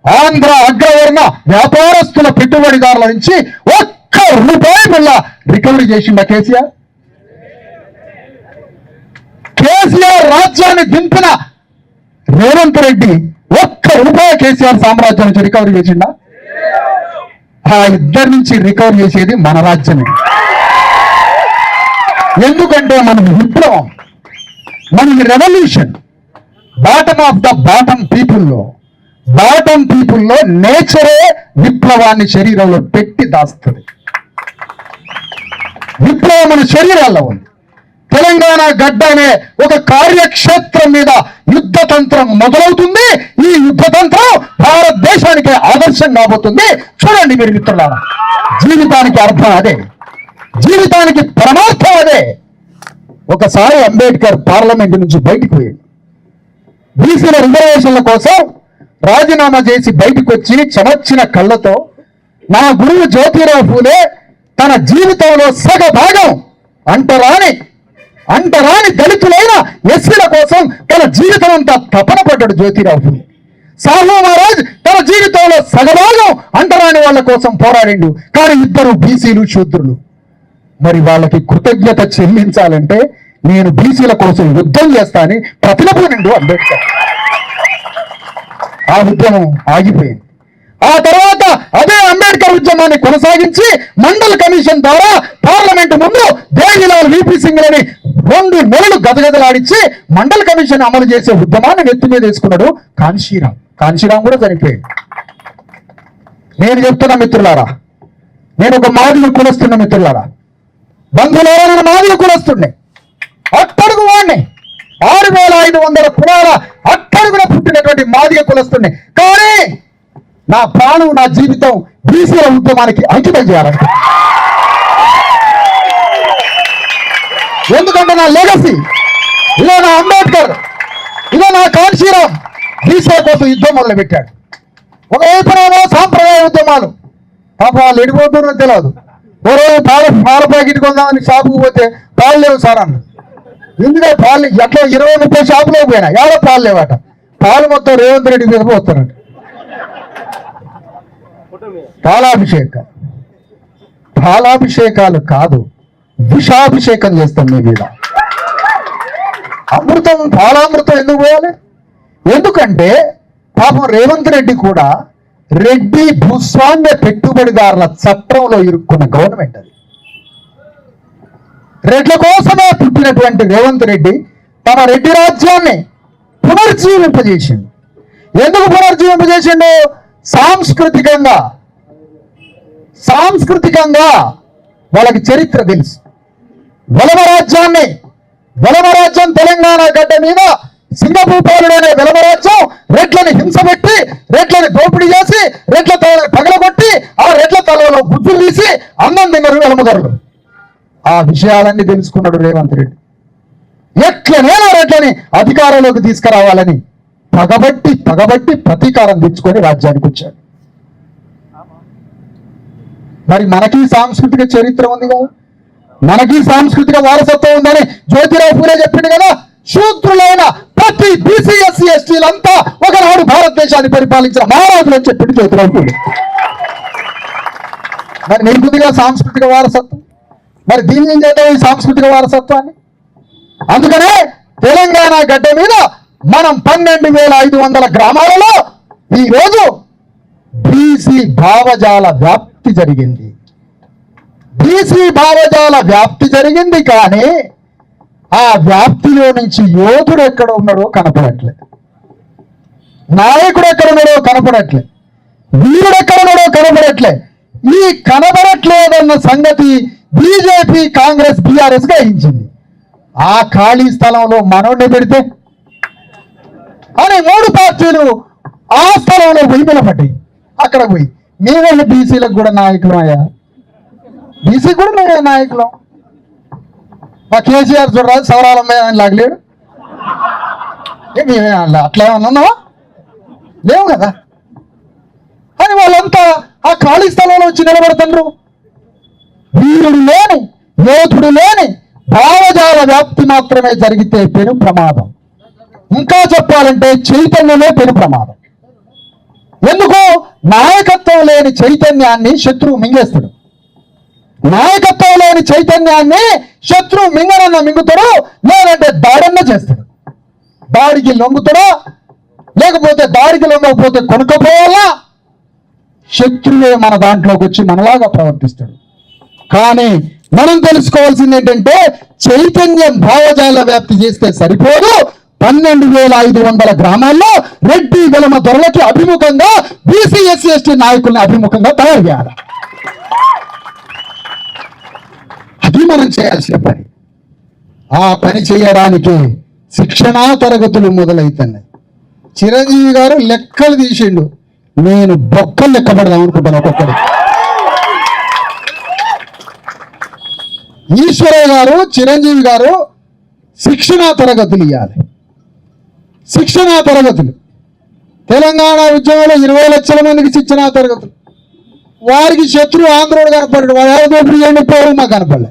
ఆంధ్ర అగ్రవర్ణ వ్యాపారస్తుల పెట్టుబడిదారుల నుంచి ₹1 మళ్ళా రికవరీ చేసిండ కేసీఆర్. కేసీఆర్ రాజ్యాన్ని దింపిన రేవంత్ రెడ్డి ₹1 కేసీఆర్ సామ్రాజ్యం నుంచి రికవరీ చేసిండా? ఆ ఇద్దరి నుంచి రికవరీ చేసేది మన రాజ్యమే. ఎందుకంటే మన విప్లవం, మన revolution bottom of the bottom పీపుల్లో నేచరే విప్లవాన్ని శరీరంలో పెట్టి దాస్తుంది. విప్లవం మన శరీరాల్లో ఉంది. తెలంగాణ గడ్డ అనే ఒక కార్యక్షేత్రం మీద యుద్ధతంత్రం మొదలవుతుంది. ఈ యుద్ధతంత్రం భారతదేశానికి ఆదర్శం కాబోతుంది. చూడండి మీరు మిత్రులారా, జీవితానికి అర్థం అదే, జీవితానికి పరమార్థం అదే. ఒకసారి అంబేద్కర్ పార్లమెంట్ నుంచి బయటకు పోయాడు. బీసీల రిజర్వేషన్ల కోసం రాజీనామా చేసి బయటకు వచ్చి చెమర్చిన కళ్ళతో నా గురువు జ్యోతిరావు ఫూలే తన జీవితంలో సగభాగం అంటరాని దళితులైన ఎస్సీల కోసం తన జీవితం అంతా తపన పడ్డాడు జ్యోతిరావు ఫూలే. సాహు మహారాజ్ తన జీవితంలో సగభాగం అంటరాని వాళ్ళ కోసం పోరాడిండు. కానీ ఇద్దరు బీసీలు శూద్రులు. మరి వాళ్ళకి కృతజ్ఞత చెల్లించాలంటే నేను బీసీల కోసం యుద్ధం చేస్తా అని ప్రతినపోయిండు అంబేద్కర్. ఆ ఉద్యమం ఆగిపోయింది. ఆ తర్వాత అదే అంబేద్కర్ ఉద్యమాన్ని కొనసాగించి మండల్ కమిషన్ ద్వారా పార్లమెంట్ ముందు దేవిలాల్ వీపీ సింగ్ లని 2 నెలలు గదగదలాడించి మండల్ కమిషన్ అమలు చేసే ఉద్యమాన్ని నెత్తి మీద వేసుకున్నాడు కాంశీరాం కూడా చనిపోయాడు. నేను చెప్తున్నా మిత్రులారా, నేను ఒక మాదిగ కులస్తున్న మిత్రులారా, బంధువులారా, నేను మాదిగ కులస్తుండే, అట్టడుగు వాడిని, 6500 కులాల అట్టడుగున పుట్టినటువంటి మాదిగ కులస్తుండే. కానీ నా ప్రాణం, నా జీవితం బీసీల ఉద్యమానికి అంకితం చేయాలంటే, ఎందుకంటే నా లెగసీ ఇదో, నా అంబేద్కర్ ఇదో, నా కాంశీరాం బీసీల కోసం యుద్ధం మొదలుపెట్టాడు. ఒకవైపునేమో సాంప్రదాయ ఉద్యమాలు, పాప వాళ్ళు ఎడిపోతున్నారో తెలియదు. ఓ రోజు పాల ప్యాకెట్ కొందామని షాపుకు పోతే పాలు లేవు సార్ అన్న. ఎందుకంటే పాలు ఎట్లా 20-30 షాపులో పోయినా ఎవరో పాలు లేవట. పాలు మొత్తం రేవంత్ రెడ్డి మీద పోతారంట. పాలాభిషేకాలు కాదు, విషాభిషేకం చేస్తాం మీ మీద. పాలామృతం ఎందుకు పోవాలి? ఎందుకంటే పాపం రేవంత్ రెడ్డి కూడా రెడ్డి భూస్వామ్య పెట్టుబడిదారుల చట్టంలో ఇరుక్కున్న గవర్నమెంట్ అది. రెడ్ల కోసమే పుట్టినటువంటి రేవంత్ రెడ్డి తమ రెడ్డి రాజ్యాన్ని పునర్జీవింపజేసిండు. ఎందుకు పునర్జీవింపజేసిండు? సాంస్కృతికంగా వాళ్ళకి చరిత్ర తెలుసు. వెలమరాజ్యం తెలంగాణ గడ్డ మీద సింగభూపాలుడు అనే వెలమరాజ్యం రెడ్లని హింసపెట్టి, రెడ్లని దోపిడీ చేసి, రెడ్ల తలని పగలగొట్టి, ఆ రెడ్ల తలలో బుద్ధులు తీసి అన్నం తిన్నారు వెలమగారులు. ఆ విషయాలన్నీ తెలుసుకున్నాడు రేవంత్ రెడ్డి. ఎట్లనేలా అట్లని అధికారంలోకి తీసుకురావాలని పగబట్టి ప్రతీకారం తెచ్చుకొని రాజ్యానికి వచ్చాడు. మరి మనకి సాంస్కృతిక చరిత్ర ఉంది కదా, మనకి సాంస్కృతిక వారసత్వం ఉందని జ్యోతిరావు పూలే చెప్పిండు కదా. శూద్రులైన ప్రతి బీసీ ఎస్సీ ఎస్టీలంతా ఒకనాడు భారతదేశాన్ని పరిపాలించిన మహారాజులు అని చెప్పిండు జ్యోతిరావు పూలే. మరి నీకుందిగా సాంస్కృతిక వారసత్వం, మరి దీన్ని ఏం చేద్దాం ఈ సాంస్కృతిక వారసత్వాన్ని? అందుకనే తెలంగాణ గడ్డ మీద మనం 12,500 గ్రామాలలో ఈరోజు బీసీ భావజాల వ్యాప్తి జరిగింది. బీసీ భావజాల వ్యాప్తి జరిగింది, కానీ ఆ వ్యాప్తిలో నుంచి యోధుడు ఎక్కడ ఉన్నాడో కనపడట్లే, నాయకుడు ఎక్కడ ఉన్నాడో కనపడట్లే, వీరుడు ఎక్కడ ఉన్నాడో కనపడట్లే. ఈ కనబడట్లేదన్న సంగతి బీజేపీ, కాంగ్రెస్, బీఆర్ఎస్ గ్రహించింది. ఆ ఖాళీ స్థలంలో మనోడిని పెడితే అని 3 పార్టీలు ఆ స్థలంలో పోయి నిలబడ్డాయి. అక్కడ పోయి మేమే బీసీలకు కూడా నాయకులు అయ్యా, బీసీ కూడా మేమే నాయకులం. మా కేసీఆర్ చూడరాదు సవరాలం లాగలేడు, మేమే అట్లా ఏమన్నా ఉన్నావా? లేవు కదా. అని వాళ్ళంతా ఆ ఖాళీ స్థలంలో వచ్చి నిలబడుతున్నారు. వీరుడు లేని, యోధుడు లేని భావజాల వ్యాప్తి మాత్రమే జరిగితే పెను ప్రమాదం. ఇంకా చెప్పాలంటే చైతన్యమే పెను ప్రమాదం. ఎందుకు? నాయకత్వం లేని చైతన్యాన్ని శత్రువు మింగేస్తాడు. నాయకత్వం లేని చైతన్యాన్ని శత్రువు మింగుతాడు, లేదంటే దాడన్న చేస్తాడు. దాడికి లొంగుతాడా, లేకపోతే దాడికి లొంగకపోతే కొనుక్కపోవాలా, శత్రువే మన దాంట్లోకి వచ్చి మనలాగా ప్రవర్తిస్తాడు. కానీ మనం తెలుసుకోవాల్సింది ఏంటంటే చైతన్యం భావజాల వ్యాప్తి చేస్తే సరిపోదు. 12,500 గ్రామాల్లో రెడ్డి వెలమ ధరలకి అభిముఖంగా బీసీ ఎస్సీ ఎస్టీ నాయకుల్ని అభిముఖంగా తయారు చేయాలి. అది మనం చేయాల్సిన పని. ఆ పని చేయడానికి శిక్షణా తరగతులు మొదలైతున్నాయి. చిరంజీవి గారు లెక్కలు తీసిండు, నేను బొక్కలు లెక్క పెడదాం అనుకుంటాను ఒక్కొక్కరు. ఈశ్వరయ్య గారు, చిరంజీవి గారు శిక్షణా తరగతులు ఇవ్వాలి. శిక్షణా తరగతులు తెలంగాణ ఉద్యమంలో 20 లక్షల మందికి శిక్షణా తరగతులు. వారికి శత్రువు ఆంధ్రుడు కనపడ్డాడు, వాడు పేరు మాకు కనపడలే.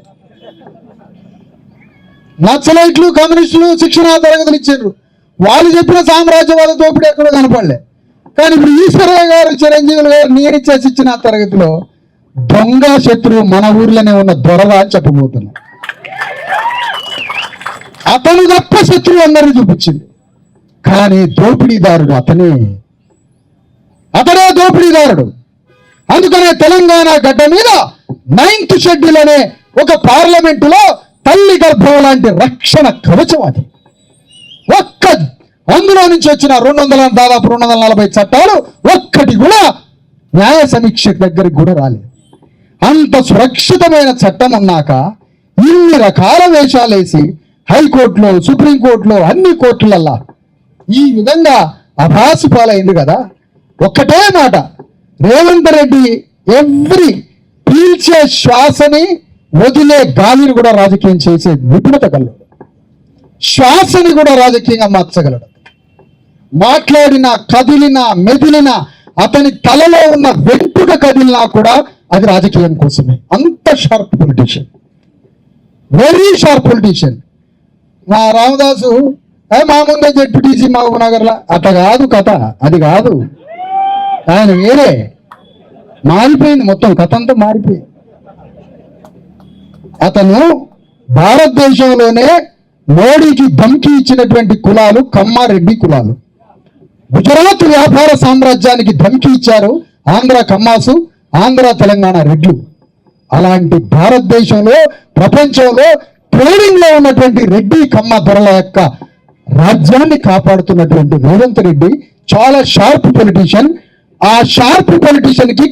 నక్సలైట్లు, కమ్యూనిస్టులు శిక్షణా తరగతులు ఇచ్చారు, వాళ్ళు చెప్పిన సామ్రాజ్యవాద దోపిడీ ఎక్కడో కనపడలే. కానీ ఇప్పుడు ఈశ్వరయ్య గారు, చిరంజీవులు గారు నేనిచ్చే శిక్షణా తరగతిలో దొంగ శత్రువు మన ఊర్లోనే ఉన్న దొరవ అని చెప్పబోతున్నా. అతను తప్ప శత్రువు అందరినీ చూపించింది, కానీ దోపిడీదారుడు అతనే దోపిడీదారుడు. అందుకనే తెలంగాణ గడ్డ మీద 9th షెడ్యూల్ అనే ఒక పార్లమెంటులో తల్లి గర్భం లాంటి రక్షణ కవచం అది. అందులో నుంచి వచ్చిన దాదాపు 240 చట్టాలు ఒక్కటి కూడా న్యాయ సమీక్ష దగ్గరికి కూడా రాలేదు. అంత సురక్షితమైన చట్టం ఉన్నాక ఇన్ని రకాల వేషాలేసి హైకోర్టులో, సుప్రీంకోర్టులో, అన్ని కోర్టులల్లా ఈ విధంగా అభాసు పాలైంది కదా. ఒక్కటే మాట, రేవంత్ రెడ్డి ఎవ్రీ పీల్చే శ్వాసని వదిలే గాలిని కూడా రాజకీయం చేసే నిపుణత కలడు, శ్వాసని కూడా రాజకీయంగా మార్చగలడు. మాట్లాడిన, కదిలిన, మెదిలిన, అతని తలలో ఉన్న వెంట్రుక కదిలినా కూడా అది రాజకీయం కోసమే. అంత sharp politician, very sharp politician. మా రామదాసు మా ముందే జెడ్పీటీసీ మహబూబ్ నగర్లా, అట్ట కాదు కథ, అది కాదు. ఆయన వేరే మారిపోయింది, మొత్తం కథ అంతా మారిపోయింది. అతను భారతదేశంలోనే మోడీకి ధమ్కి ఇచ్చినటువంటి కులాలు కమ్మారెడ్డి కులాలు. గుజరాత్ వ్యాపార సామ్రాజ్యానికి ధమ్కి ఇచ్చారు ఆంధ్ర కమ్మాసు, ఆంధ్ర తెలంగాణ రెడ్లు. అలాంటి భారతదేశంలో, ప్రపంచంలో ట్రేడింగ్ లో ఉన్నటువంటి రెడ్డి కమ్మ దొరల యొక్క రాజ్యాన్ని కాపాడుతున్నటువంటి రేవంత్ రెడ్డి చాలా షార్ప్ పొలిటీషియన్. ఆ షార్ప్ పొలిటీషియన్ కి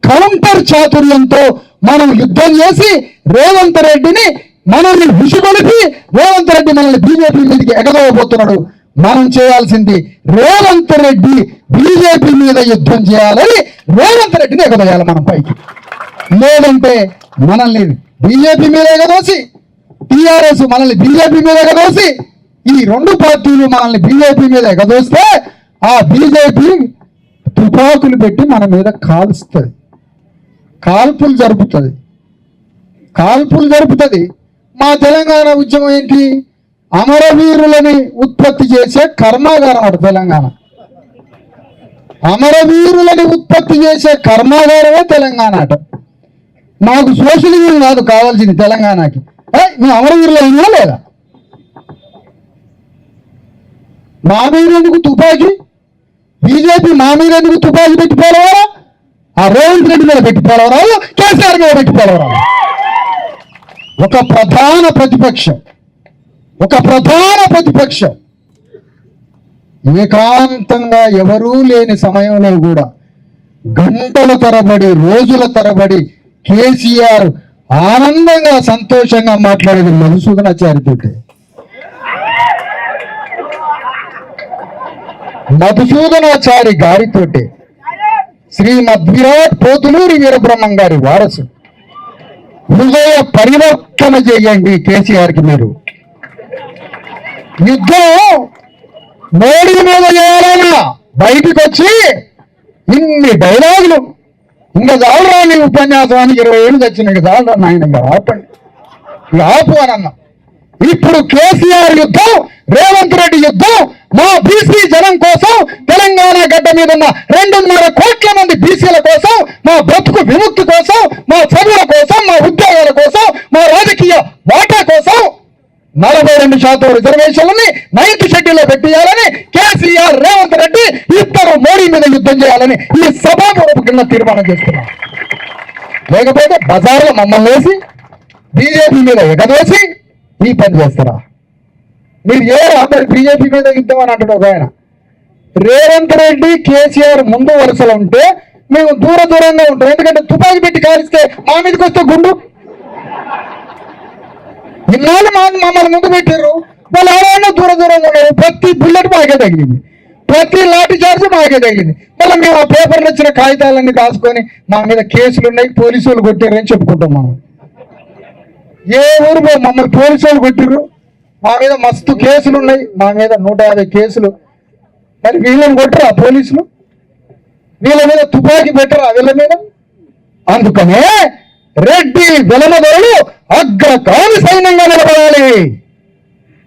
కౌంటర్ చాతుర్యంతో మనం యుద్ధం చేసి రేవంత్ రెడ్డిని మనల్ని విసుగొలిపి రేవంత్ రెడ్డి మనల్ని బీజేపీ మీదకి ఎగదవబోతున్నాడు. మనం చేయాల్సింది రేవంత్ రెడ్డి బీజేపీ మీద యుద్ధం చేయాలని రేవంత్ రెడ్డిని ఎగదోయాలి మనం పైకి. లేదంటే మనల్ని బీజేపీ మీద ఎగదోసి టిఆర్ఎస్ మనల్ని బీజేపీ మీద ఎగదోసి ఈ రెండు పార్టీలు మనల్ని బీజేపీ మీద ఎగదోస్తే ఆ బీజేపీ తుపాకులు పెట్టి మన మీద కాల్స్తుంది, కాల్పులు జరుపుతుంది. మా తెలంగాణ ఉద్యమం ఏంటి? అమరవీరులని ఉత్పత్తి చేసే కర్మాగారం అటు తెలంగాణ. అమరవీరులని ఉత్పత్తి చేసే కర్మాగారమే తెలంగాణ అట. మాకు సోషలిజం కాదు కావాల్సింది తెలంగాణకి. మేము అమరవీరులు అయినా లేదా? మా మీద ఎందుకు తుపాకీ? బీజేపీ మా మీద ఎందుకు తుపాకీ పెట్టి పోలవరా? ఆ రేవంత్ రెడ్డి మీద పెట్టి పోలవరాలు, కేసీఆర్ మీద పెట్టి పోలవరాలు. ఒక ప్రధాన ప్రతిపక్షం ఏకాంతంగా ఎవరూ లేని సమయంలో కూడా గంటల తరబడి, రోజుల తరబడి కేసీఆర్ ఆనందంగా సంతోషంగా మాట్లాడేది మధుసూదనాచారితోటి. మధుసూదనాచారి గారితోటి శ్రీమద్ విరాట్ పోతులూరి వీరబ్రహ్మం గారి వారసు. హృదయ పరివర్తన చేయండి కేసీఆర్కి. మీరు యుద్ధం మోడీ మీద చేయాలన్నా బయటకు వచ్చి ఇన్ని డైలాగులు, ఇంకా చాలరా నీ ఉపన్యాసానికి 20 ఏళ్ళు తెచ్చిన ఇంకా చాలరా నాయన, ఇంకా ఆపండి, ఇక ఆపు అని అన్నా. ఇప్పుడు కేసీఆర్ యుద్ధం, రేవంత్ రెడ్డి యుద్ధం మా బీసీ జనం కోసం, తెలంగాణ గడ్డ మీద ఉన్న 2.5 కోట్ల మంది బీసీల కోసం, మా బ్రతుకు విముక్తి కోసం, మా చదువుల కోసం, మా ఉద్యోగాల కోసం, మా రాజకీయ వాటా కోసం 42% రిజర్వేషన్లని 9th షెడ్యూల్లో పెట్టేయాలని కేసీఆర్, రేవంత్ రెడ్డి ఇద్దరు మోడీ మీద యుద్ధం చేయాలని ఈ సభాపూర్వకంగా తీర్మానం చేస్తున్నాం. లేకపోతే బజార్లో మమ్మల్ని వేసి బీజేపీ మీద ఎగదోసి ఈ పని చేస్తారా? మీరు అందరు బీజేపీ మీద యుద్ధం అని అంటాడు ఒక ఆయన. రేవంత్ రెడ్డి, కేసీఆర్ ముందు వరుసలో ఉంటే మేము దూరంగా ఉంటాం. ఎందుకంటే తుపాకీ పెట్టి కాలిస్తే మా మీదకి వస్తే గుండు. ఇన్నాళ్ళు మమ్మల్ని ముందు పెట్టారు, వాళ్ళు ఎవరైనా దూరంగా ఉన్నారు. ప్రతి బుల్లెట్ మాకే తగిలింది, ప్రతి లాఠీ చార్జ్ మాకే తగిలింది. మళ్ళీ మేము ఆ పేపర్లు వచ్చిన కాగితాలన్నీ దాచుకొని మా మీద కేసులు ఉన్నాయి, పోలీసు వాళ్ళు కొట్టారని చెప్పుకుంటాం. మనం ఏ ఊరు మమ్మల్ని పోలీసు వాళ్ళు కొట్టిర్రు, మా మీద మస్తు కేసులు ఉన్నాయి, మా మీద 150 కేసులు. మరి వీళ్ళని కొట్టరా పోలీసులు? వీళ్ళ మీద తుపాకీ పెట్టరా వీళ్ళ మీద? అందుకనే రెడ్డి వెలమదోడు అగ్రగామి సైన్యంగా నిలబడాలి.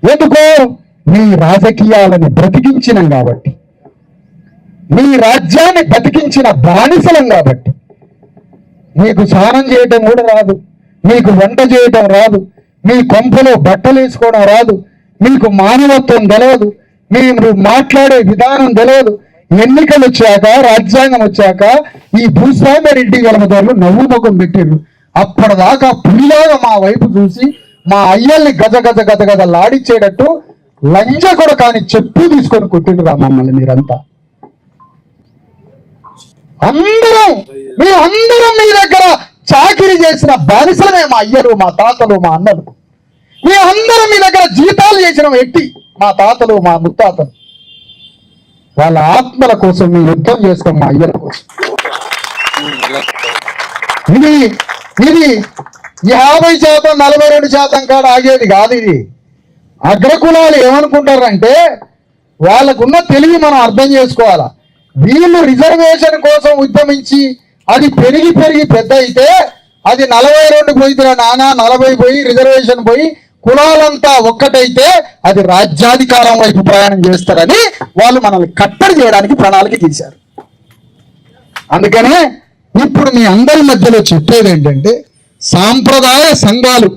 ఎందుకో? మీ రాజకీయాలను బ్రతికించినాం కాబట్టి, మీ రాజ్యాన్ని బ్రతికించిన బానిసలం కాబట్టి. మీకు స్నానం చేయటం కూడా రాదు, మీకు వంట చేయటం రాదు, మీ కొంపలో బట్టలు వేసుకోవడం రాదు, మీకు మానవత్వం తెలియదు, మీరు మాట్లాడే విధానం తెలియదు. ఎన్నికలు వచ్చాక, రాజ్యాంగం వచ్చాక ఈ భూస్వామి రెడ్డి వెలమదోళ్ళు నవ్వు ముఖం పెట్టారు. అప్పటిదాకా పులిలాగా మా వైపు చూసి మా అయ్యల్ని గజ లాడిచ్చేటట్టు లంజ కూడా కానీ చెప్పు తీసుకొని కొట్టిండ్రు మమ్మల్ని. మీరంతా అందరం మీ దగ్గర చాకిరీ చేసిన బానిసలమే మా అయ్యలు, మా తాతలు, మా అన్నలు. మీ అందరం మీ దగ్గర జీతాలు చేసిన వ్యక్తి మా తాతలు, మా ముత్తాతలు. వాళ్ళ ఆత్మల కోసం మీ యుద్ధం చేస్తాం, మా అయ్యల కోసం. ఇది 50% 42% కాడ ఆగేది కాదు. ఇది అగ్రకులాలు ఏమనుకుంటారంటే, వాళ్ళకున్న తెలివి మనం అర్థం చేసుకోవాలా. వీళ్ళు రిజర్వేషన్ కోసం ఉద్యమించి అది పెరిగి పెద్ద అయితే అది 42 పోయితే నానా 40 పోయి రిజర్వేషన్ పోయి కులాలంతా ఒక్కటైతే అది రాజ్యాధికారం వైపు ప్రయాణం చేస్తారని వాళ్ళు మనల్ని కట్టడి చేయడానికి ప్రణాళిక తీశారు. అందుకనే ఇప్పుడు మీ అందరి మధ్యలో చెప్పేది ఏంటంటే, సాంప్రదాయ సంఘాలు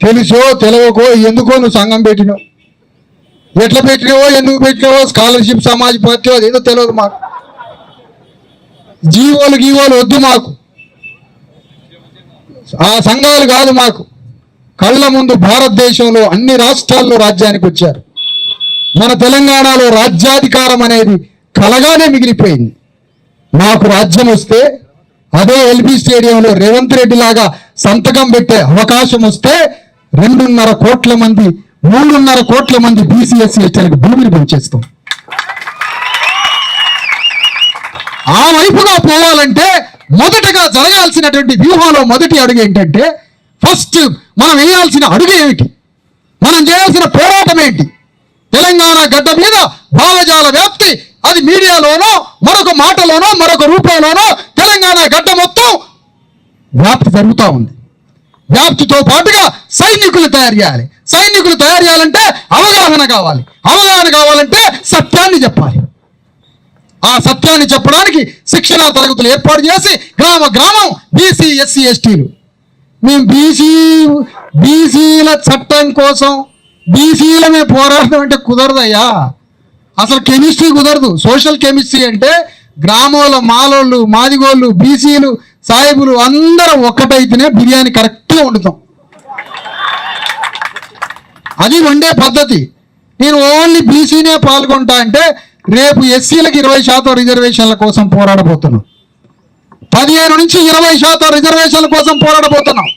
తెలుసో తెలియకో ఎందుకో నువ్వు సంఘం పెట్టినావు, ఎట్లా పెట్టినావో ఎందుకు పెట్టినావో, స్కాలర్షిప్ సమాజ్ పార్టీ అదేదో తెలియదు మాకు. గీవోలు వద్దు మాకు, ఆ సంఘాలు కాదు మాకు. కళ్ళ ముందు భారతదేశంలో అన్ని రాష్ట్రాల్లో రాజ్యానికి వచ్చారు. మన తెలంగాణలో రాజ్యాధికారం అనేది కలగానే మిగిలిపోయింది. మాకు రాజ్యం వస్తే అదే ఎల్బీ స్టేడియంలో రేవంత్ రెడ్డి లాగా సంతకం పెట్టే అవకాశం వస్తే 2.5 కోట్ల మంది 3.5 కోట్ల మంది బీసీఎస్సీ ఎస్టీలకు భూమిని పంచేస్తాం. ఆ వైపుగా పోవాలంటే మొదటగా జరగాల్సినటువంటి వ్యూహంలో మొదటి అడుగు ఏంటంటే, ఫస్ట్ మనం వేయాల్సిన అడుగు ఏమిటి, మనం చేయాల్సిన పోరాటం ఏంటి? తెలంగాణ గడ్డ మీద భావజాల వ్యాప్తి, అది మీడియాలోనో మరొక మాటలోనో మరొక రూపంలోనో తెలంగాణ గడ్డ మొత్తం వ్యాప్తి జరుగుతూ ఉంది. వ్యాప్తితో పాటుగా సైనికులు తయారు చేయాలి. సైనికులు తయారు చేయాలంటే అవగాహన కావాలి. అవగాహన కావాలంటే సత్యాన్ని చెప్పాలి. ఆ సత్యాన్ని చెప్పడానికి శిక్షణా తరగతులు ఏర్పాటు చేసి గ్రామ గ్రామం బీసీ ఎస్సీ ఎస్టీలు, మేము బీసీల చట్టం కోసం బీసీలమే పోరాడడం అంటే కుదరదయ్యా. అసలు కెమిస్ట్రీ కుదరదు. సోషల్ కెమిస్ట్రీ అంటే గ్రామంలో మాలోళ్ళు మాదిగోళ్ళు బీసీలు సాయిబులు అందరం ఒక్కటైతేనే బిర్యానీ కరెక్ట్గా వండుతాం. అది వండే పద్ధతి. నేను ఓన్లీ బీసీనే పాల్గొంటా అంటే రేపు ఎస్సీలకు 20% రిజర్వేషన్ల కోసం పోరాడబోతున్నాం. 15 నుంచి 20% రిజర్వేషన్ల కోసం పోరాడబోతున్నాం.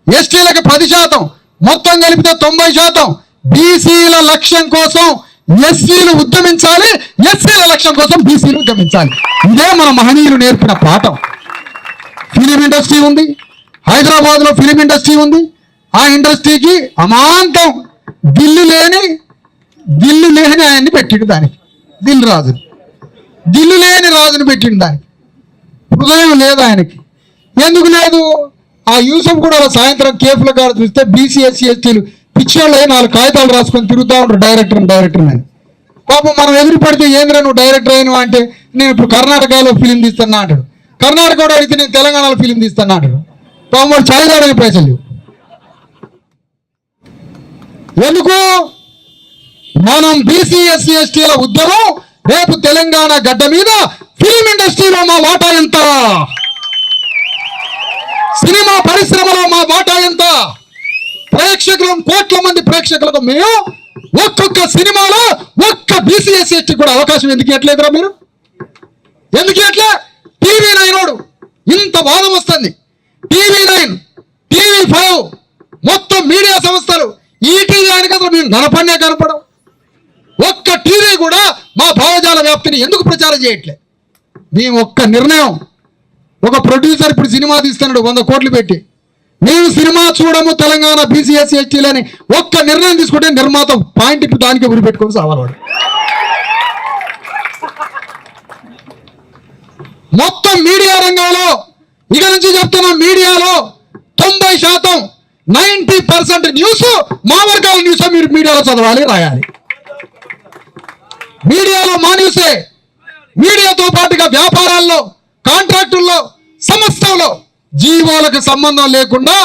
ఎస్టీలకు 10%, మొత్తం కలిపితే 90%. బీసీల లక్ష్యం కోసం ఎస్సీలు ఉద్యమించాలి, ఎస్సీల లక్ష్యం కోసం బీసీలు ఉద్యమించాలి. ఇదే మన మహనీయులు నేర్పిన పాఠం. ఫిలిం ఇండస్ట్రీ ఉంది, హైదరాబాద్లో ఫిలిం ఇండస్ట్రీ ఉంది. ఆ ఇండస్ట్రీకి అమాంతం దిల్లు లేని ఆయన్ని పెట్టిండు దానికి. దిల్లు లేని రాజుని పెట్టిండు దానికి. హృదయం లేదు ఆయనకి. ఎందుకు లేదు? ఆ యూసఫ్ కూడా సాయంత్రం కేఫ్ల కాడ చూస్తే బీసీ ఎస్సీ ఎస్టీలు పిచ్చోళ్ళు 4 కాగితాలు రాసుకొని తిరుగుతూ ఉంటారు డైరెక్టర్ అని. పాపం మనం ఎదురు పడితే ఏంద్రా నువ్వు డైరెక్టర్ అయినా అంటే నేను ఇప్పుడు కర్ణాటకలో ఫిలిం తీస్తున్నా అంటాడు. కర్ణాటకలో అడిగితే నేను తెలంగాణలో ఫిలిం తీస్తున్నా అంటాడు. పాపం వాడు చాయదాడని పైసలు. ఎందుకు? మనం బీసీ ఎస్సీ ఎస్టీల ఉద్యమం రేపు తెలంగాణ గడ్డ మీద ఫిలిం ఇండస్ట్రీలో మా వాటా ఎంత, సినిమా పరిశ్రమలో మా వాటా ఎంత, ప్రేక్షకులను కోట్ల మంది ప్రేక్షకులకు మేము ఒక్కొక్క సినిమాలో ఒక్క బీసీ ఎస్సీ ఎస్టీ కూడా అవకాశం ఎందుకు ఇవ్వట్లేదురా మీరు? ఎందుకు ఇవ్వట్లే? TV9 ఇంత వాదం వస్తుంది. TV9, TV5 మొత్తం మీడియా సంస్థలు ఈటీవీ అని కదా మేము కనపడం. ఒక్క టీవీ కూడా మా భావజాల వ్యాప్తిని ఎందుకు ప్రచారం చేయట్లే? మేము ఒక్క నిర్ణయం, ఒక ప్రొడ్యూసర్ ఇప్పుడు సినిమా తీస్తున్నాడు 100 కోట్లు పెట్టి, మేము సినిమా చూడము తెలంగాణ బీసీ ఎస్సీ ఎస్టీలని ఒక్క నిర్ణయం తీసుకుంటే నిర్మాత పాయింట్ ఇప్పుడు దానికి ఉరి పెట్టుకొని సావాలవాడు. మొత్తం మీడియా రంగంలో ఇక నుంచి చెప్తున్నా, మీడియాలో 90% 90% న్యూస్ మా వర్గాల న్యూస్ మీరు మీడియాలో చదవాలి, రాయాలి. మీడియాలో మా న్యూసే. మీడియాతో పాటుగా వ్యాపారాల్లో, కాంట్రాక్టుల్లో, సమస్తంలో జీవోలకు సంబంధం లేకుండా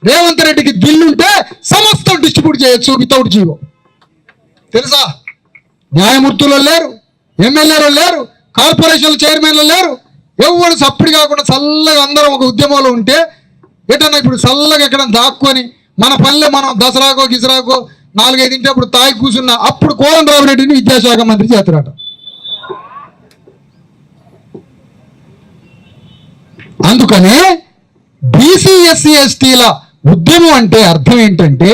రేవంత్ రెడ్డికి బిల్లుంటే సమస్తం డిస్ట్రిబ్యూట్ చేయొచ్చు వితౌట్ జీవో. తెలుసా? న్యాయమూర్తులు లేరు, ఎమ్మెల్యేలు లేరు, కార్పొరేషన్ చైర్మన్లు లేరు. ఎవరు సప్పుడు కాకుండా చల్లగా అందరం ఒక ఉద్యమంలో ఉంటే ఎటన్నా ఇప్పుడు చల్లగా ఎక్కడ దాక్కొని మన పనిలో మనం దసరాకో గిసరాకో 4-5 ఇంటప్పుడు తాగి కూర్చున్నా అప్పుడు కోదండరావు రెడ్డిని విద్యాశాఖ మంత్రి చేస్తారట. అందుకనే బీసీ ఎస్సీ ఎస్టీల ఉద్యమం అంటే అర్థం ఏంటంటే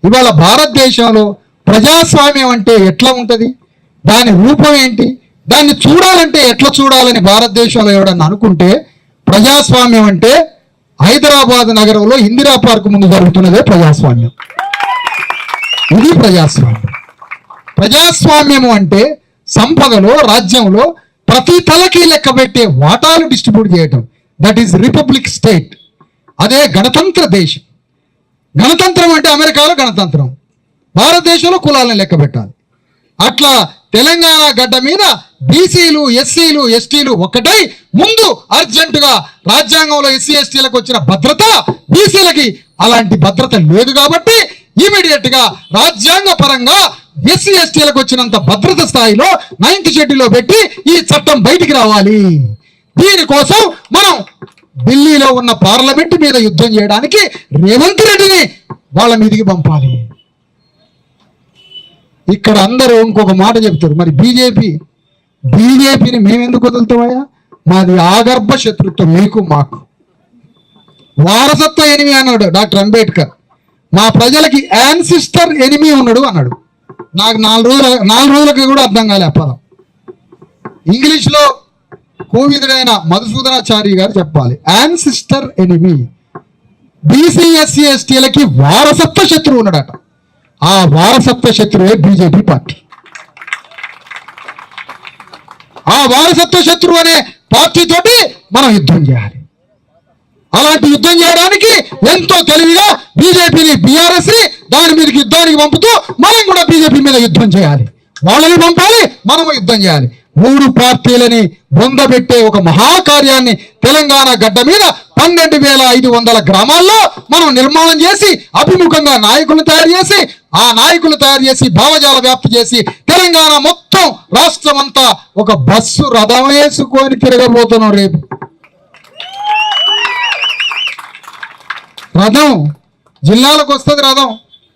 ఇవాళ భారతదేశంలో ప్రజాస్వామ్యం అంటే ఎట్లా ఉంటుంది, దాని రూపం ఏంటి, దాన్ని చూడాలంటే ఎట్లా చూడాలని భారతదేశంలో ఎవడన్నా అనుకుంటే ప్రజాస్వామ్యం అంటే హైదరాబాద్ నగరంలో ఇందిరా పార్క్ ముందు జరుగుతున్నదే ప్రజాస్వామ్యం. ఇది ప్రజాస్వామ్యం. ప్రజాస్వామ్యము అంటే సంపదలో రాజ్యంలో ప్రతి తలకి లెక్క పెట్టే వాటాలు డిస్ట్రిబ్యూట్ చేయటం. That is republic state. అదే గణతంత్ర దేశం. గణతంత్రం అంటే అమెరికాలో గణతంత్రం, భారతదేశంలో కులాలను లెక్క పెట్టాలి. అట్లా తెలంగాణ గడ్డ మీద బీసీలు ఎస్సీలు ఎస్టీలు ఒక్కటై ముందు అర్జెంటుగా రాజ్యాంగంలో ఎస్సీ ఎస్టీలకు వచ్చిన భద్రత బీసీలకి అలాంటి భద్రత లేదు కాబట్టి ఇమీడియట్ గా రాజ్యాంగ పరంగా ఎస్సీ ఎస్టీలకు వచ్చినంత భద్రత స్థాయిలో 9th షెడ్యూల్లో పెట్టి ఈ చట్టం బయటికి రావాలి. దీనికోసం మనం ఢిల్లీలో ఉన్న పార్లమెంట్ మీద యుద్ధం చేయడానికి రేవంత్ రెడ్డిని వాళ్ళ మీదికి పంపాలి. ఇక్కడ అందరూ ఇంకొక మాట చెప్తారు, మరి బీజేపీని మేమెందుకు వదులుతామయ్యా? మాది ఆగర్భ శత్రుత్వం మీకు మాకు. వారసత్వ ఎనిమి అన్నాడు డాక్టర్ అంబేద్కర్. మా ప్రజలకి యాన్సిస్టర్ ఎనిమి ఉన్నాడు అన్నాడు. నాకు 4 రోజులకి కూడా అర్థం కాలే ఆ పదం. ఇంగ్లీష్లో కోవిదుడైన మధుసూదనాచారి గారు చెప్పాలి, యాన్సిస్టర్ ఎనిమి. బీసీ ఎస్సీ ఎస్టీలకి వారసత్వ శత్రువు ఉన్నాడట. ఆ వారసత్వ శత్రువే బీజేపీ పార్టీ. ఆ వారసత్వ శత్రువు అనే పార్టీతోటి మనం యుద్ధం చేయాలి. అలాంటి యుద్ధం చేయడానికి ఎంతో తెలివిగా బీజేపీని బీఆర్ఎస్ ని దాని మీదకి యుద్ధానికి పంపుతూ మనం కూడా బీజేపీ మీద యుద్ధం చేయాలి. వాళ్ళని పంపాలి, మనము యుద్ధం చేయాలి. 3 పార్టీలని బొందబెట్టే ఒక మహాకార్యాన్ని తెలంగాణ గడ్డ మీద 12,500 గ్రామాల్లో మనం నిర్మాణం చేసి అభిముఖంగా నాయకులను తయారు చేసి ఆ నాయకులు తయారు చేసి భావజాల వ్యాప్తి చేసి తెలంగాణ మొత్తం రాష్ట్రం అంతా ఒక బస్సు రథం వేసుకొని తిరగబోతున్నాం. రేపు రథం జిల్లాలకు వస్తుంది. రథం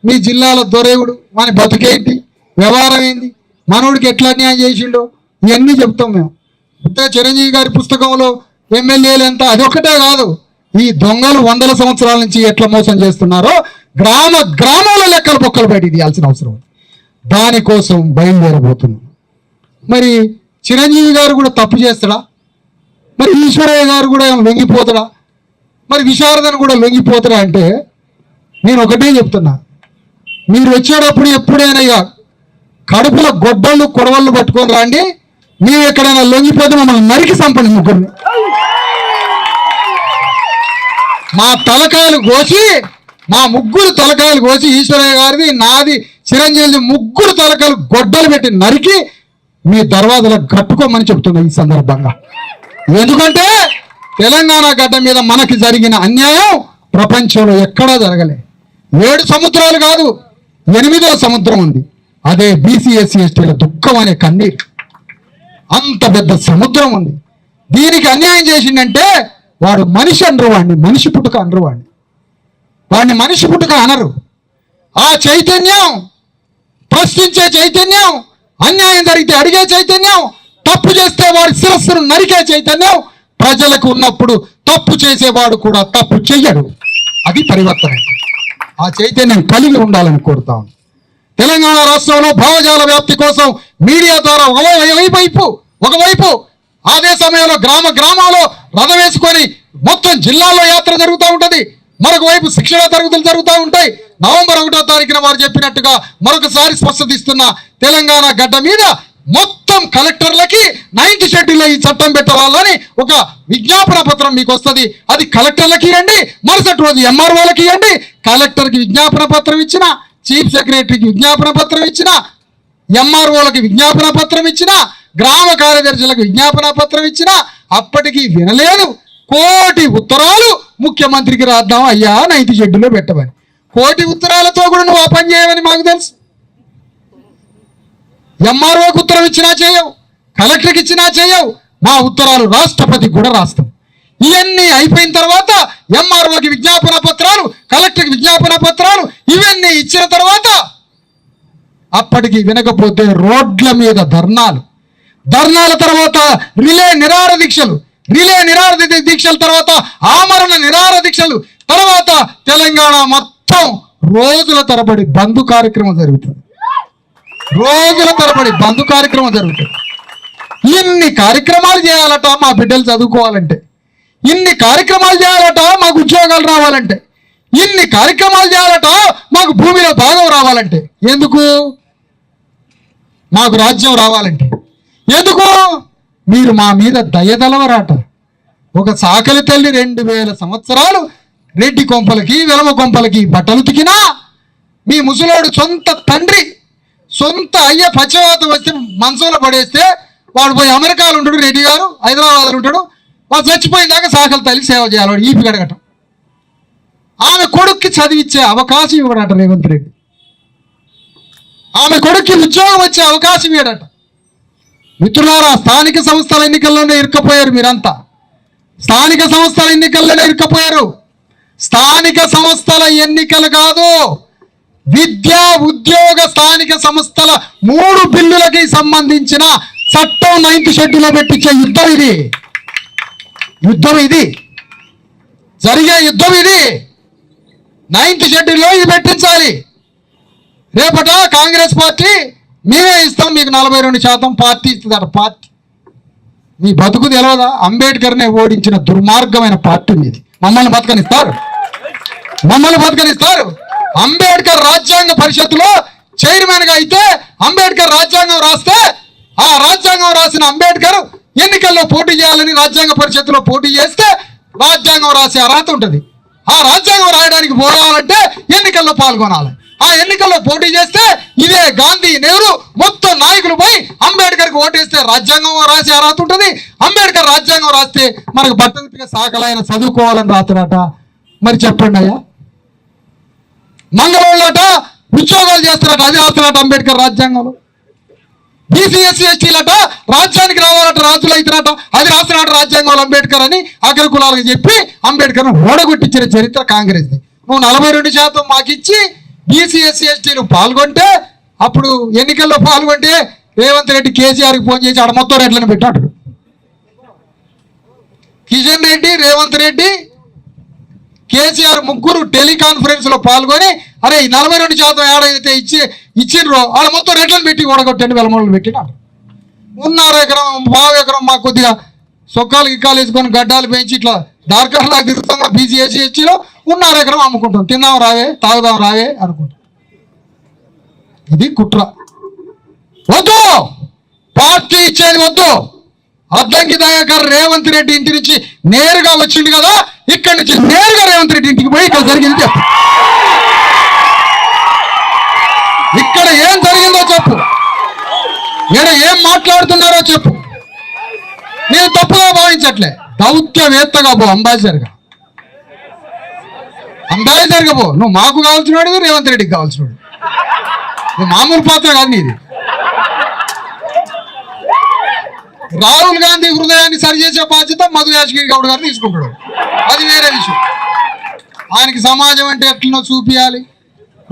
మీ జిల్లాల దొరేవుడు మన బతుకేంటి, వ్యవహారం ఏంది, మనవుడికి ఎట్లా అన్యాయం చేసిండో ఇవన్నీ చెప్తాం మేము. చిరంజీవి గారి పుస్తకంలో ఎమ్మెల్యేలు ఎంత, అది ఒక్కటే కాదు, ఈ దొంగలు 100 సంవత్సరాల నుంచి ఎట్లా మోసం చేస్తున్నారో గ్రామాల లెక్కలు బొక్కలు బయట తీయాల్సిన అవసరం ఉంది. దానికోసం బయలుదేరబోతున్నాం. మరి చిరంజీవి గారు కూడా తప్పు చేస్తాడా? మరి ఈశ్వరయ్య గారు కూడా లొంగిపోతాడా? మరి విశారదను కూడా లొంగిపోతాడా? అంటే నేను ఒకటే చెప్తున్నా, మీరు వచ్చేటప్పుడు ఎప్పుడైనా ఇక కడుపుల గొడ్డళ్ళు కొడవళ్ళు పట్టుకొని రాండి. మేము ఎక్కడైనా లొంగిపోతే మమ్మల్ని నరికి సంపండి. ముగ్గురిని మా తలకాయలు కోసి, మా ముగ్గురు తలకాయలు కోసి, ఈశ్వరయ్య గారిది నాది చిరంజీవి ముగ్గురు తలకాయలు గొడ్డలు పెట్టి నరికి మీ దర్వాజలకు కట్టుకోమని చెప్తున్నా ఈ సందర్భంగా. ఎందుకంటే తెలంగాణ గడ్డ మీద మనకి జరిగిన అన్యాయం ప్రపంచంలో ఎక్కడా జరగలే. 7 సముద్రాలు కాదు, 8వ సముద్రం ఉంది. అదే బీసీ ఎస్సీ ఎస్టీల దుఃఖం అనే కన్నీరు. అంత పెద్ద సముద్రం ఉంది. దీనికి అన్యాయం చేసిందంటే వాడు మనిషి అనరు, వాడిని మనిషి పుట్టుక అనరు, వాడిని మనిషి పుట్టుక అనరు. ఆ చైతన్యం, ప్రశ్నించే చైతన్యం, అన్యాయం జరిగితే అడిగే చైతన్యం, తప్పు చేస్తే వాడి శిరస్సును నరికే చైతన్యం ప్రజలకు ఉన్నప్పుడు తప్పు చేసేవాడు కూడా తప్పు చెయ్యడు. అది పరివర్తన. ఆ చైతన్యం కలిగి ఉండాలని కోరుతాం. తెలంగాణ రాష్ట్రంలో భావజాల వ్యాప్తి కోసం మీడియా ద్వారా ఒకవైపు అదే సమయంలో గ్రామాల్లో రథం వేసుకొని మొత్తం జిల్లాలో యాత్ర జరుగుతూ ఉంటుంది. మరొక వైపు శిక్షణ తరగతులు జరుగుతూ ఉంటాయి. నవంబర్ 1వ తారీఖున వారు చెప్పినట్టుగా మరొకసారి స్పష్టత ఇస్తున్న తెలంగాణ గడ్డ మీద మొత్తం కలెక్టర్లకి 9th షెడ్యూల్లో ఈ చట్టం పెట్టవాలని ఒక విజ్ఞాపన పత్రం మీకు వస్తుంది. అది కలెక్టర్లకి ఇవ్వండి, మరుసటి రోజు ఎంఆర్ఓలకి ఇవ్వండి. కలెక్టర్కి విజ్ఞాపన పత్రం ఇచ్చిన, చీఫ్ సెక్రటరీకి విజ్ఞాపన పత్రం ఇచ్చిన, ఎంఆర్ఓలకి విజ్ఞాపన పత్రం ఇచ్చిన, గ్రామ కార్యదర్శులకు విజ్ఞాపన పత్రం ఇచ్చిన, అప్పటికి వినలేదు. 1 కోటి ఉత్తరాలు ముఖ్యమంత్రికి రాద్దాం అయ్యా 9th షెడ్యూల్లో పెట్టమని. 1 కోటి ఉత్తరాలతో కూడా నువ్వు ఆ పని చేయవని మాకు తెలుసు. ఎంఆర్ఓకి ఉత్తరం ఇచ్చినా చేయవు, కలెక్టర్కి ఇచ్చినా చేయవు. మా ఉత్తరాలు రాష్ట్రపతికి కూడా రాస్తాం. ఇవన్నీ అయిపోయిన తర్వాత ఎంఆర్ఓకి విజ్ఞాపన పత్రాలు, కలెక్టర్కి విజ్ఞాపన పత్రాలు ఇవన్నీ ఇచ్చిన తర్వాత అప్పటికి వినకపోతే రోడ్ల మీద ధర్నాల తర్వాత రిలే నిరాహార దీక్షల తర్వాత ఆమరణ నిరాహార దీక్షలు తర్వాత తెలంగాణ మొత్తం రోజుల తరబడి బంద్ కార్యక్రమం జరుగుతుంది. ఇన్ని కార్యక్రమాలు చేయాలట మా బిడ్డలు చదువుకోవాలంటే, ఇన్ని కార్యక్రమాలు చేయాలట మాకు ఉద్యోగాలు రావాలంటే, ఇన్ని కార్యక్రమాలు చేయాలట మాకు భూమిలో భాగం రావాలంటే, ఎందుకు? మాకు రాజ్యం రావాలంటే ఎందుకు? మీరు మా మీద దయదలవరాట. ఒక సాకలి తల్లి 2000 సంవత్సరాలు రెడ్డి కొంపలకి వెలమ కొంపలకి బట్టలు తికినా మీ ముసలోడు సొంత తండ్రి సొంత అయ్య పచ్చవాతం వస్తే మనసులో పడేస్తే వాడు పోయి అమెరికాలో ఉంటాడు, రెడ్డి గారు హైదరాబాద్లో ఉంటాడు. వాడు చచ్చిపోయిన దాకా సాకలి తల్లి సేవ చేయాలి, వాడు ఈపి గడగటం. ఆమె కొడుక్కి చదివిచ్చే అవకాశం ఇవ్వడట రేవంత్ రెడ్డి. ఆమె కొడుక్కి ఉద్యోగం వచ్చే అవకాశం ఇవ్వడట. మిత్రులారా, స్థానిక సంస్థల ఎన్నికల్లోనే ఇరుక్కపోయారు మీరంతా. స్థానిక సంస్థల ఎన్నికల్లోనే ఇరుక్కపోయారు. స్థానిక సంస్థల ఎన్నికలు కాదు, విద్యా ఉద్యోగ స్థానిక సంస్థల 3 బిల్లులకి సంబంధించిన చట్టం 9th షెడ్యూల్లో పెట్టించే యుద్ధం ఇది. జరిగే యుద్ధం ఇది. 9th షెడ్యూల్లో ఇది పెట్టించాలి. రేపట కాంగ్రెస్ పార్టీ మేమే ఇస్తాం మీకు 42% పార్టీ ఇస్తుందట. పార్టీ మీ బతుకు తెలియదా? అంబేద్కర్నే ఓడించిన దుర్మార్గమైన పార్టీ మీది. మమ్మల్ని బతకనిస్తారు. మమ్మల్ని బతకనిస్తారు. అంబేద్కర్ రాజ్యాంగ పరిషత్తులో చైర్మన్ గా అయితే అంబేద్కర్ రాజ్యాంగం రాస్తే ఆ రాజ్యాంగం రాసిన అంబేద్కర్ ఎన్నికల్లో పోటీ చేయాలని రాజ్యాంగ పరిషత్తులో పోటీ చేస్తే రాజ్యాంగం రాసే అర్హత ఉంటుంది. ఆ రాజ్యాంగం రాయడానికి పోవాలంటే ఎన్నికల్లో పాల్గొనాలి. ఆ ఎన్నికల్లో పోటీ చేస్తే ఇదే గాంధీ, నెహ్రూ మొత్తం నాయకులు పోయి అంబేద్కర్కి ఓటేస్తే రాజ్యాంగం రాసే అర్హత ఉంటుంది. అంబేద్కర్ రాజ్యాంగం రాస్తే మనకు బట్టగా సాకలైన చదువుకోవాలని రాత్రట. మరి చెప్పండి అయ్యా, మంగళవాళ్ళట ఉద్యోగాలు చేస్తారట, అది రాస్తారట అంబేద్కర్ రాజ్యాంగంలో. బీసీ ఎస్సీ ఎస్టీలట రాజ్యానికి రావాలట, రాజులు అవుతారట, అది రాస్తున్నాడు రాజ్యాంగంలో అంబేద్కర్ అని అగ్రకులాలకు చెప్పి అంబేద్కర్ ఓడగొట్టించిన చరిత్ర కాంగ్రెస్ది. నువ్వు 42% మాకిచ్చి బీసీ ఎస్సీ ఎస్టీలు పాల్గొంటే, అప్పుడు ఎన్నికల్లో పాల్గొంటే రేవంత్ రెడ్డి కేసీఆర్కి ఫోన్ చేసి ఆడ మొత్తం రెడ్లను పెట్టాడు. కిషన్ రెడ్డి, రేవంత్ రెడ్డి, కేసీఆర్ ముగ్గురు టెలికాన్ఫరెన్స్ లో పాల్గొని అరే 42% ఏడైతే ఇచ్చిండ్రో ఆడ మొత్తం రెడ్లను పెట్టి ఓడగొట్టండి, వెలమూలను పెట్టినాడు. 1.5 ఎకరం 1.5 ఎకరం మాకు కొద్దిగా సొక్కాలు గిక్కాలు వేసుకొని గడ్డాలు పెంచి ఇట్లా దార్కాలా తిరుగుతాం. బీసీ ఎస్సీ ఎస్టీలో 1.5 ఎకరం అమ్ముకుంటాం, తిందాం రావే తాగుదాం రావే అనుకుంటాం. ఇది కుట్ర. వద్దు, పార్టీ ఇచ్చేది వద్దు. అద్దంకి దయాకర్ రేవంత్ రెడ్డి ఇంటి నుంచి నేరుగా వచ్చింది కదా, ఇక్కడి నుంచి నేరుగా రేవంత్ రెడ్డి ఇంటికి పోయి ఇక్కడ జరిగింది చెప్పు. ఇక్కడ ఏం జరిగిందో చెప్పు, ఈడ ఏం మాట్లాడుతున్నారో చెప్పు. నేను తప్పుగా భావించట్లే, దౌత్యవేత్తగా పో, అంబాసిడర్గా పో. నువ్వు మాకు కావాల్సినవాడు, రేవంత్ రెడ్డికి కావాల్సినవాడు. నువ్వు మామూలు పాత్ర కాదు నీది. రాహుల్ గాంధీ హృదయాన్ని సరిచేసే బాధ్యత మధు యాష్కి గౌడ్ గారు తీసుకుంటాడు, అది వేరే విషయం. ఆయనకి సమాజం అంటే ఎట్లనో చూపియాలి,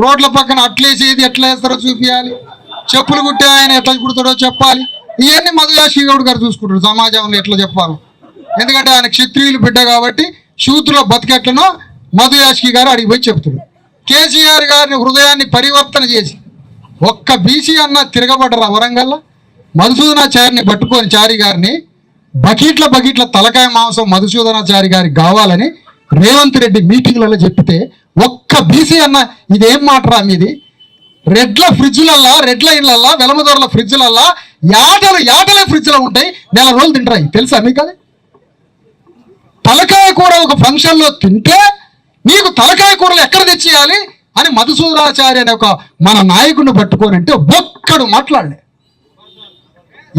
రోడ్ల పక్కన అట్లేసేది ఎట్లా వేస్తారో చూపియాలి, చెప్పులు కుట్టే ఆయన ఎట్లా కుడతాడో చెప్పాలి. ఇవన్నీ మధు యాష్కి గౌడ్ గారు చూసుకుంటాడు, సమాజంలో ఎట్లా చెప్పాలి. ఎందుకంటే ఆయన క్షత్రియులు బిడ్డ కాబట్టి శూద్రుల బతికెట్లనో మధు యాష్కి గారు అడిగి పోయి చెప్తాడు. కేసీఆర్ గారిని హృదయాన్ని పరివర్తన చేసి ఒక్క బీసీ అన్న తిరగబడ్డరా వరంగల్లో. మధుసూదనాచారిని పట్టుకొని చారి గారిని బకెట్ల తలకాయ మాంసం మధుసూదనాచారి గారికి కావాలని రేవంత్ రెడ్డి మీటింగ్లలో చెప్తే ఒక్క బీసీ అన్న ఇదేం మాటరా మీది. రెడ్ల ఫ్రిడ్జ్లల్లా, రెడ్ల ఇళ్ళల్లా, వెలమదొరల ఫ్రిడ్జ్లల్లా యాటలే ఫ్రిడ్జ్లో ఉంటాయి, 1 నెల రోజులు తింటాయి. తెలుసా మీకు అది? తలకాయ కూర ఒక ఫంక్షన్లో తింటే నీకు తలకాయ కూరలు ఎక్కడ తెచ్చేయాలి అని మధుసూదనాచారి అనే ఒక మన నాయకుడిని పట్టుకొని అంటే ఒక్కడు మాట్లాడలే.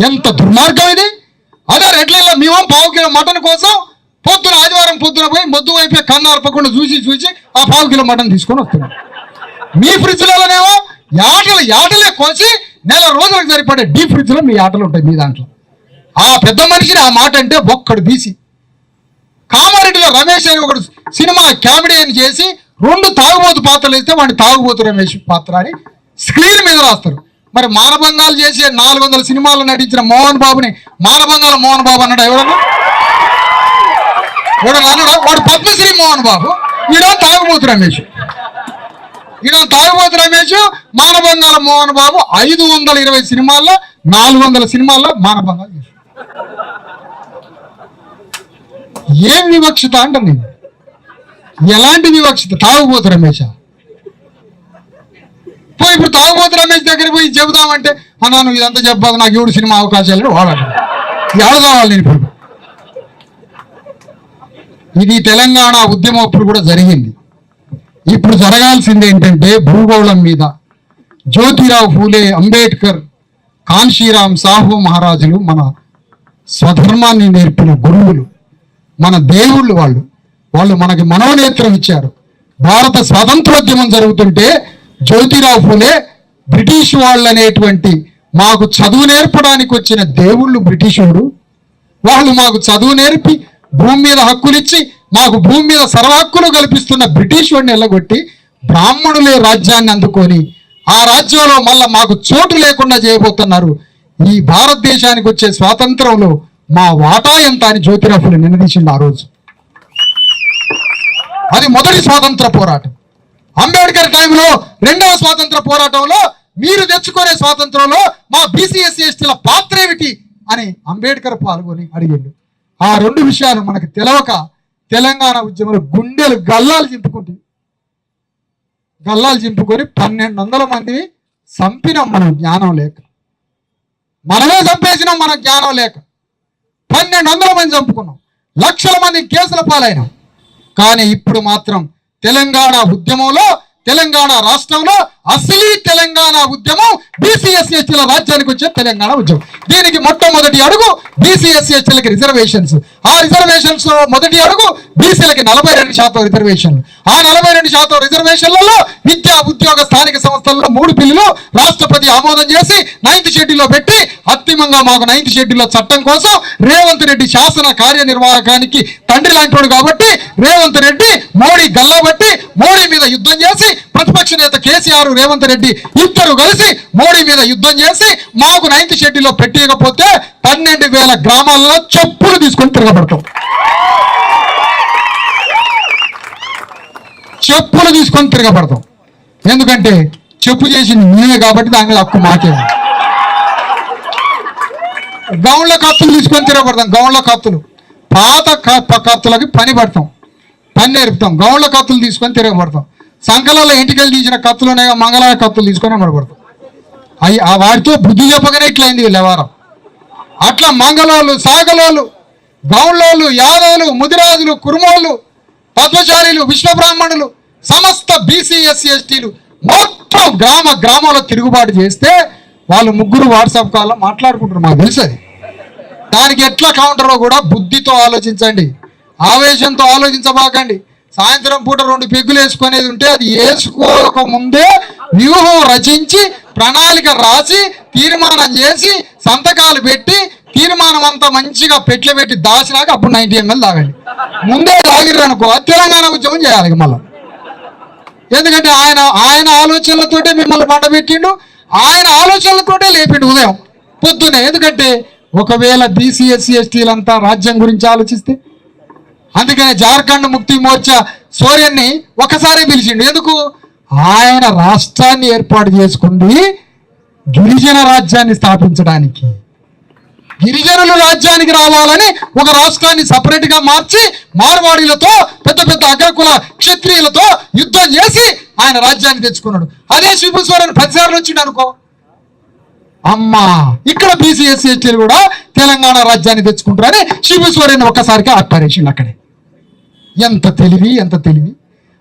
ఎంత దుర్మార్గం ఇది. అదే రెడ్లలో మేము 1/4 కిలో మటన్ కోసం పొద్దున ఆదివారం పొద్దున పోయి మొద్దు వైపే కన్ను అర్పకుండా చూసి ఆ 1/4 కిలో మటన్ తీసుకొని వస్తున్నాం. మీ ఫ్రిడ్జ్లలోనేమో యాటలే కోసి 1 నెల రోజులకు సరిపడే డీప్ ఫ్రిడ్జ్లో మీ ఆటలు ఉంటాయి మీ దాంట్లో. ఆ పెద్ద మనిషిని ఆ మాట అంటే ఒక్కడు బీసీ. కామారెడ్డిలో రమేష్ అని ఒకడు సినిమా కామెడీని చేసి 2 తాగుబోతు పాత్రలు వేస్తే వాడిని తాగుబోతు రమేష్ పాత్ర అని స్క్రీన్ మీద రాస్తారు. మరి మానభంగాలు చేసి 400 సినిమాల్లో నటించిన మోహన్ బాబుని మానభంగాల మోహన్ బాబు అన్నాడు ఎవడన్నా? అన్నాడు? వాడు పద్మశ్రీ మోహన్ బాబు, ఈడో తాగుబోతు రమేష్. మానభంగాల మోహన్ బాబు 520 సినిమాల్లో 400 సినిమాల్లో మానభంగాలు చేశాడు. ఏం వివక్షత అంటాను నేను. ఎలాంటి వివక్షత? తాగుబోతు రమేష్. పోయి ఇప్పుడు తాగుబోతు రమేష్ దగ్గర పోయి చెబుదామంటే అన్నా నువ్వు ఇదంతా చెప్పాలి, నాకు 7 సినిమా అవకాశాలు వాడాలి, ఎవరు కావాలి నేను ఇప్పుడు. ఇది తెలంగాణ ఉద్యమం అప్పుడు కూడా జరిగింది. ఇప్పుడు జరగాల్సింది ఏంటంటే భూగోళం మీద జ్యోతిరావు ఫూలే, అంబేద్కర్, కాన్షీరామ్ సాహు మహారాజులు మన స్వధర్మాన్ని నేర్పిన గురువులు, మన దేవుళ్ళు. వాళ్ళు మనకి మనోనేత్రం ఇచ్చారు. భారత స్వాతంత్రోద్యమం జరుగుతుంటే జ్యోతిరావు ఫూలే బ్రిటిష్ వాళ్ళు అనేటువంటి మాకు చదువు నేర్పడానికి వచ్చిన దేవుళ్ళు బ్రిటిషోడు. వాళ్ళు మాకు చదువు నేర్పి భూమి మీద హక్కులిచ్చి మాకు భూమి మీద సర్వ హక్కులు కల్పిస్తున్న బ్రిటిష్ వాడిని ఎల్లగొట్టి బ్రాహ్మణులే రాజ్యాన్ని అందుకొని ఆ రాజ్యంలో మళ్ళా మాకు చోటు లేకుండా చేయబోతున్నారు. ఈ భారతదేశానికి వచ్చే స్వాతంత్రంలో మా వాటా ఎంత అని జ్యోతిరావు ఫూలే నిలదీసిండు ఆ రోజు. అది మొదటి స్వాతంత్ర పోరాటం. అంబేద్కర్ టైంలో 2వ స్వాతంత్ర పోరాటంలో మీరు తెచ్చుకునే స్వాతంత్రంలో మా బీసీ ఎస్సీ ఎస్టీల పాత్ర ఏమిటి అని అంబేద్కర్ పాల్గొని అడిగిండు. ఆ 2 విషయాలు మనకు తెలవక తెలంగాణ ఉద్యమంలో గుండెలు గల్లాలు చింపుకుంటుంది. గల్లాలు చింపుకొని 1200 మందిని చంపినాం మనం జ్ఞానం లేక. మనమే చంపేసినాం మన జ్ఞానం లేక. 1200 మంది చంపుకున్నాం, లక్షల మంది కేసుల పాలైనాం. కానీ ఇప్పుడు మాత్రం తెలంగాణ ఉద్యమంలో, తెలంగాణ రాష్ట్రంలో అసలీ తెలంగాణ ఉద్యమం బీసీ ఎస్సీ ఎస్టీల రాజ్యానికి వచ్చే తెలంగాణ ఉద్యమం. దీనికి మొట్టమొదటి అడుగు బీసీ ఎస్సీ ఎస్టీలకి రిజర్వేషన్స్. ఆ రిజర్వేషన్స్ మొదటి అడుగు బీసీలకి 42% రిజర్వేషన్లు. ఆ 42% రిజర్వేషన్లలో విద్యా ఉద్యోగ స్థానిక సంస్థల్లో 3 బిల్లులు రాష్ట్రపతి ఆమోదం చేసి 9th షెడ్యూల్లో పెట్టి, అంతిమంగా మాకు 9th షెడ్యూల్లో చట్టం కోసం రేవంత్ రెడ్డి శాసన కార్యనిర్వాహకానికి తండ్రి లాంటివాడు కాబట్టి రేవంత్ రెడ్డి మోడీ గల్లబట్టి మోడీ మీద యుద్ధం చేసి, ప్రతిపక్ష నేత కేసీఆర్ రేవంత్ రెడ్డి ఇద్దరు కలిసి మోడీ మీద యుద్ధం చేసి మాకు 9th షెడ్యూల్లో పెట్టియకపోతే 12,000 గ్రామాల్లో చెప్పులు తీసుకొని తిరగబడతాం. చెప్పులు తీసుకొని తిరగబడతాం. ఎందుకంటే చెప్పు చేసింది నేనే కాబట్టి దాని మీద హక్కు మాకే. గౌండ్ల కత్తులు తీసుకొని తిరగబడతాం. గౌండ్ల కత్తులు, పాత కత్తులకి పని పడతాం, పని నేర్పుతాం. గౌండ్ల కత్తులు తీసుకొని తిరగబడతాం. సంకలలో ఇంటికెళ్ళి తీసిన కత్తులునే మంగళ కత్తులు తీసుకొని అమ్మడబడతాం. ఆ వాటితో బుద్ధి చెప్పగానే ఇట్లయింది వ్యవహారం. అట్లా మంగళోళ్ళు, సాగలోళ్ళు, గౌండ్లోళ్ళు, యాదవులు, ముదిరాజులు, కురుమోళ్ళు, పద్మచారీలు, విశ్వబ్రాహ్మణులు, సమస్త బీసీ ఎస్సీ ఎస్టీలు మొత్తం గ్రామంలో తిరుగుబాటు చేస్తే వాళ్ళు ముగ్గురు వాట్సాప్ కాల్లో మాట్లాడుకుంటారు. మాకు తెలుసు అది. దానికి ఎట్లా కౌంటరో కూడా బుద్ధితో ఆలోచించండి, ఆవేశంతో ఆలోచించబాకండి. సాయంత్రం పూట 2 పెగ్గులు వేసుకునేది ఉంటే అది వేసుకోక ముందే వ్యూహం రచించి, ప్రణాళిక రాసి, తీర్మానం చేసి, సంతకాలు పెట్టి, తీర్మానం అంతా మంచిగా పెట్లు పెట్టి దాచినాక అప్పుడు 90 ml తాగండి. ముందే తాగిర్రు అనుకో తెలంగాణ ఉద్యమం చేయాలి మళ్ళీ. ఎందుకంటే ఆయన ఆలోచనలతోటే మిమ్మల్ని పండబెట్టిండు, ఆయన ఆలోచనలతోటే లేపిండు ఉదయం పొద్దునే. ఎందుకంటే ఒకవేళ బీసీ ఎస్సీ ఎస్టీలంతా రాజ్యం గురించి ఆలోచిస్తే, అందుకనే జార్ఖండ్ ముక్తి మోర్చా సోరెన్ని ఒకసారి పిలిచిండు. ఎందుకు? ఆయన రాష్ట్రాన్ని ఏర్పాటు చేసుకుంది గిరిజన రాజ్యాన్ని స్థాపించడానికి. గిరిజనులు రాజ్యానికి రావాలని ఒక రాష్ట్రాన్ని సపరేట్ గా మార్చి, మార్వాడీలతో, పెద్ద పెద్ద అగ్రకుల క్షత్రియులతో యుద్ధం చేసి ఆయన రాజ్యాన్ని తెచ్చుకున్నాడు. అదే శిబు సోరెన్ 10 సార్లు వచ్చిండు అనుకో, అమ్మా ఇక్కడ బీసీ ఎస్సీ ఎస్టీలు కూడా తెలంగాణ రాజ్యాన్ని తెచ్చుకుంటారని శిబు సోరెన్ ఒక్కసారిగా అట్టారేసిండు అక్కడే. ఎంత తెలివి, ఎంత తెలివి.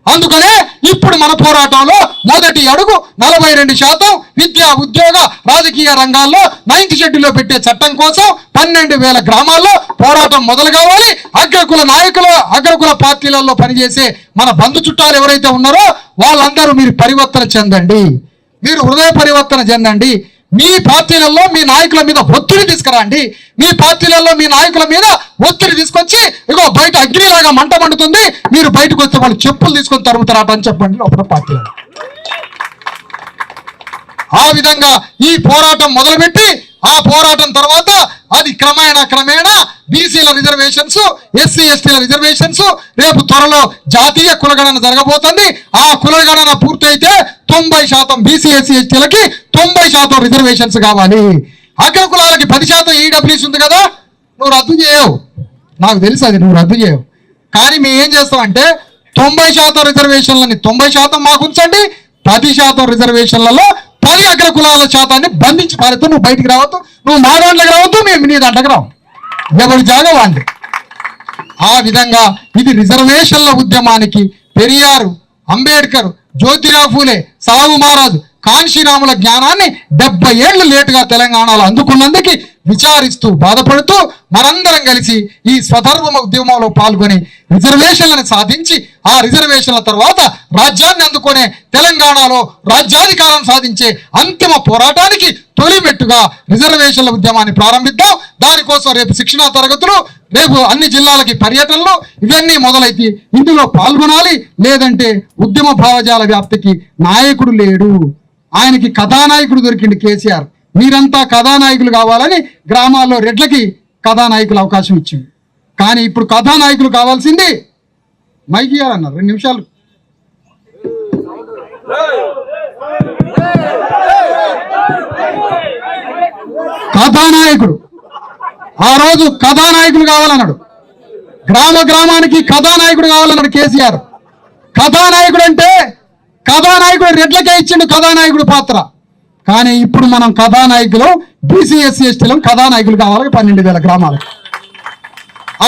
అందుకనే ఇప్పుడు మన పోరాటంలో మొదటి అడుగు 42% విద్యా ఉద్యోగ రాజకీయ రంగాల్లో 9th షెడ్యూల్లో పెట్టే చట్టం కోసం 12,000 గ్రామాల్లో పోరాటం మొదలు కావాలి. అగ్రకుల నాయకులు, అగ్రకుల పార్టీలలో పనిచేసే మన బంధు చుట్టాలు ఎవరైతే ఉన్నారో వాళ్ళందరూ మీరు పరివర్తన చెందండి, మీరు హృదయ పరివర్తన చెందండి. మీ పార్టీలలో మీ నాయకుల మీద ఒత్తిడి తీసుకురండి. మీ పార్టీలలో మీ నాయకుల మీద ఒత్తిడి తీసుకొచ్చి, ఇగో బయట అగ్నిలాగా మంట మండుతుంది, మీరు బయటకు వస్తే వాళ్ళు చెప్పులు తీసుకొని తరుగుతారట అని చెప్పండి లోపల పార్టీలో. ఆ విధంగా ఈ పోరాటం మొదలుపెట్టి, ఆ పోరాటం తర్వాత అది క్రమేణా బీసీల రిజర్వేషన్స్, ఎస్సీ ఎస్టీల రిజర్వేషన్స్, రేపు త్వరలో జాతీయ కులగణన జరగబోతుంది. ఆ కులగణన పూర్తయితే 90% బీసీ ఎస్సీ ఎస్టీలకి 90% రిజర్వేషన్స్ కావాలి. అగ్ర కులాలకి 10% ఈడబ్ల్యూస్ ఉంది కదా, నువ్వు రద్దు చేయవు, నాకు తెలుసు అది నువ్వు రద్దు చేయవు. కానీ మేము ఏం చేస్తామంటే 90% రిజర్వేషన్లని 90% మాకు ఉంచండి, 10% రిజర్వేషన్లలో 10 అగ్ర కులాల శాతాన్ని బంధించి పారితే నువ్వు బయటికి రావద్దు, నువ్వు మా దాంట్లోకి రావద్దు, మేము నీ దాంట్లోకి రావు, ఎవరి జాగా వాండి. ఆ విధంగా ఇది రిజర్వేషన్ల ఉద్యమానికి పెరియారు, అంబేద్కర్, జ్యోతిరావు ఫూలే, సాహు మహారాజు, కాన్షీరాముల జ్ఞానాన్ని 70 ఏళ్లు లేటుగా తెలంగాణలో అందుకున్నందుకు విచారిస్తూ బాధపడుతూ మనందరం కలిసి ఈ స్వధర్మ ఉద్యమంలో పాల్గొని రిజర్వేషన్లను సాధించి, ఆ రిజర్వేషన్ల తర్వాత రాజ్యాన్ని అందుకునే తెలంగాణలో రాజ్యాధికారం సాధించే అంతిమ పోరాటానికి తొలిమెట్టుగా రిజర్వేషన్ల ఉద్యమాన్ని ప్రారంభిద్దాం. దానికోసం రేపు శిక్షణా తరగతులు, రేపు అన్ని జిల్లాలకి పర్యటనలు, ఇవన్నీ మొదలైతే ఇందులో పాల్గొనాలి. లేదంటే ఉద్యమ భావజాల వ్యాప్తికి నాయకుడు లేడు, ఆయనకి కథానాయకుడు దొరికిండు కేసీఆర్. మీరంతా కథానాయకులు కావాలని గ్రామాల్లో రెడ్లకి కథానాయకులు అవకాశం ఇచ్చింది. కానీ ఇప్పుడు కథానాయకులు కావాల్సింది మైక్ ఇయ్యాలన్నారు 2 నిమిషాలు. కథానాయకుడు ఆ రోజు కథానాయకులు కావాలన్నాడు, గ్రామానికి కథానాయకుడు కావాలన్నాడు కేసీఆర్. కథానాయకుడు అంటే కథానాయకుడు రెడ్లకే ఇచ్చిండు కథానాయకుడు పాత్ర. కానీ ఇప్పుడు మనం కథానాయకులు బీసీ ఎస్సీ ఎస్టీలో కథానాయకులు కావాలి 12,000 గ్రామాలకు.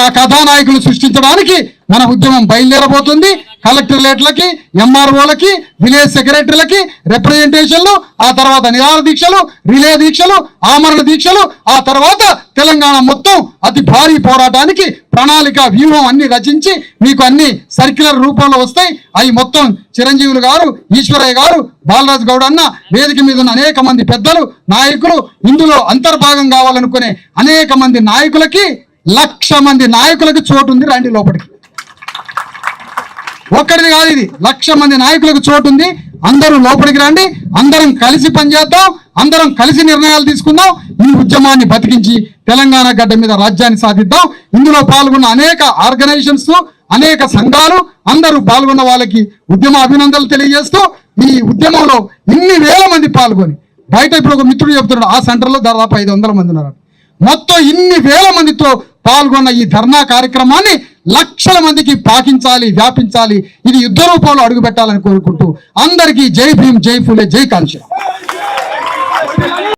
ఆ కథానాయకులు సృష్టించడానికి మన ఉద్యమం బయలుదేరబోతుంది. కలెక్టరేట్లకి, ఎంఆర్ఓలకి, విలేజ్ సెక్రటరీలకి రిప్రజెంటేషన్లు, ఆ తర్వాత నిరాహార దీక్షలు, రిలే దీక్షలు, ఆమరణ దీక్షలు, ఆ తర్వాత తెలంగాణ మొత్తం అతి భారీ పోరాటానికి ప్రణాళిక వ్యూహం అన్ని రచించి మీకు అన్ని సర్క్యులర్ రూపంలో వస్తాయి. అవి మొత్తం చిరంజీవులు గారు, ఈశ్వరయ్య గారు, బాలరాజు గౌడ్ అన్న, వేదిక మీద ఉన్న అనేక మంది పెద్దలు, నాయకులు, ఇందులో అంతర్భాగం కావాలనుకునే అనేక మంది నాయకులకి, 1,00,000 మంది నాయకులకు చోటు ఉంది. రండి లోపలికి. ఒక్కడిది కాదు, ఇది 1,00,000 మంది నాయకులకు చోటు ఉంది. అందరూ లోపలికి రండి. అందరం కలిసి పనిచేద్దాం. అందరం కలిసి నిర్ణయాలు తీసుకుందాం. ఈ ఉద్యమాన్ని బతికించి తెలంగాణ గడ్డ మీద రాజ్యాన్ని సాధిద్దాం. ఇందులో పాల్గొన్న అనేక ఆర్గనైజేషన్స్, అనేక సంఘాలు, అందరూ పాల్గొన్న వాళ్ళకి ఉద్యమ అభినందనలు తెలియజేస్తూ, ఈ ఉద్యమంలో ఇన్ని వేల మంది పాల్గొని, బయట ఇప్పుడు ఒక మిత్రుడు చెప్తున్నాడు ఆ సెంటర్లో దాదాపు 500 మంది ఉన్నారు. మొత్తం ఇన్ని వేల మందితో పాల్గొన్న ఈ ధర్నా కార్యక్రమాన్ని 1,00,000 మందికి పాకించాలి, వ్యాపించాలి. ఇది యుద్ధ రూపంలో అడుగుపెట్టాలని కోరుకుంటూ అందరికీ జై భీమ్, జై ఫూలే, జై కాంశీ.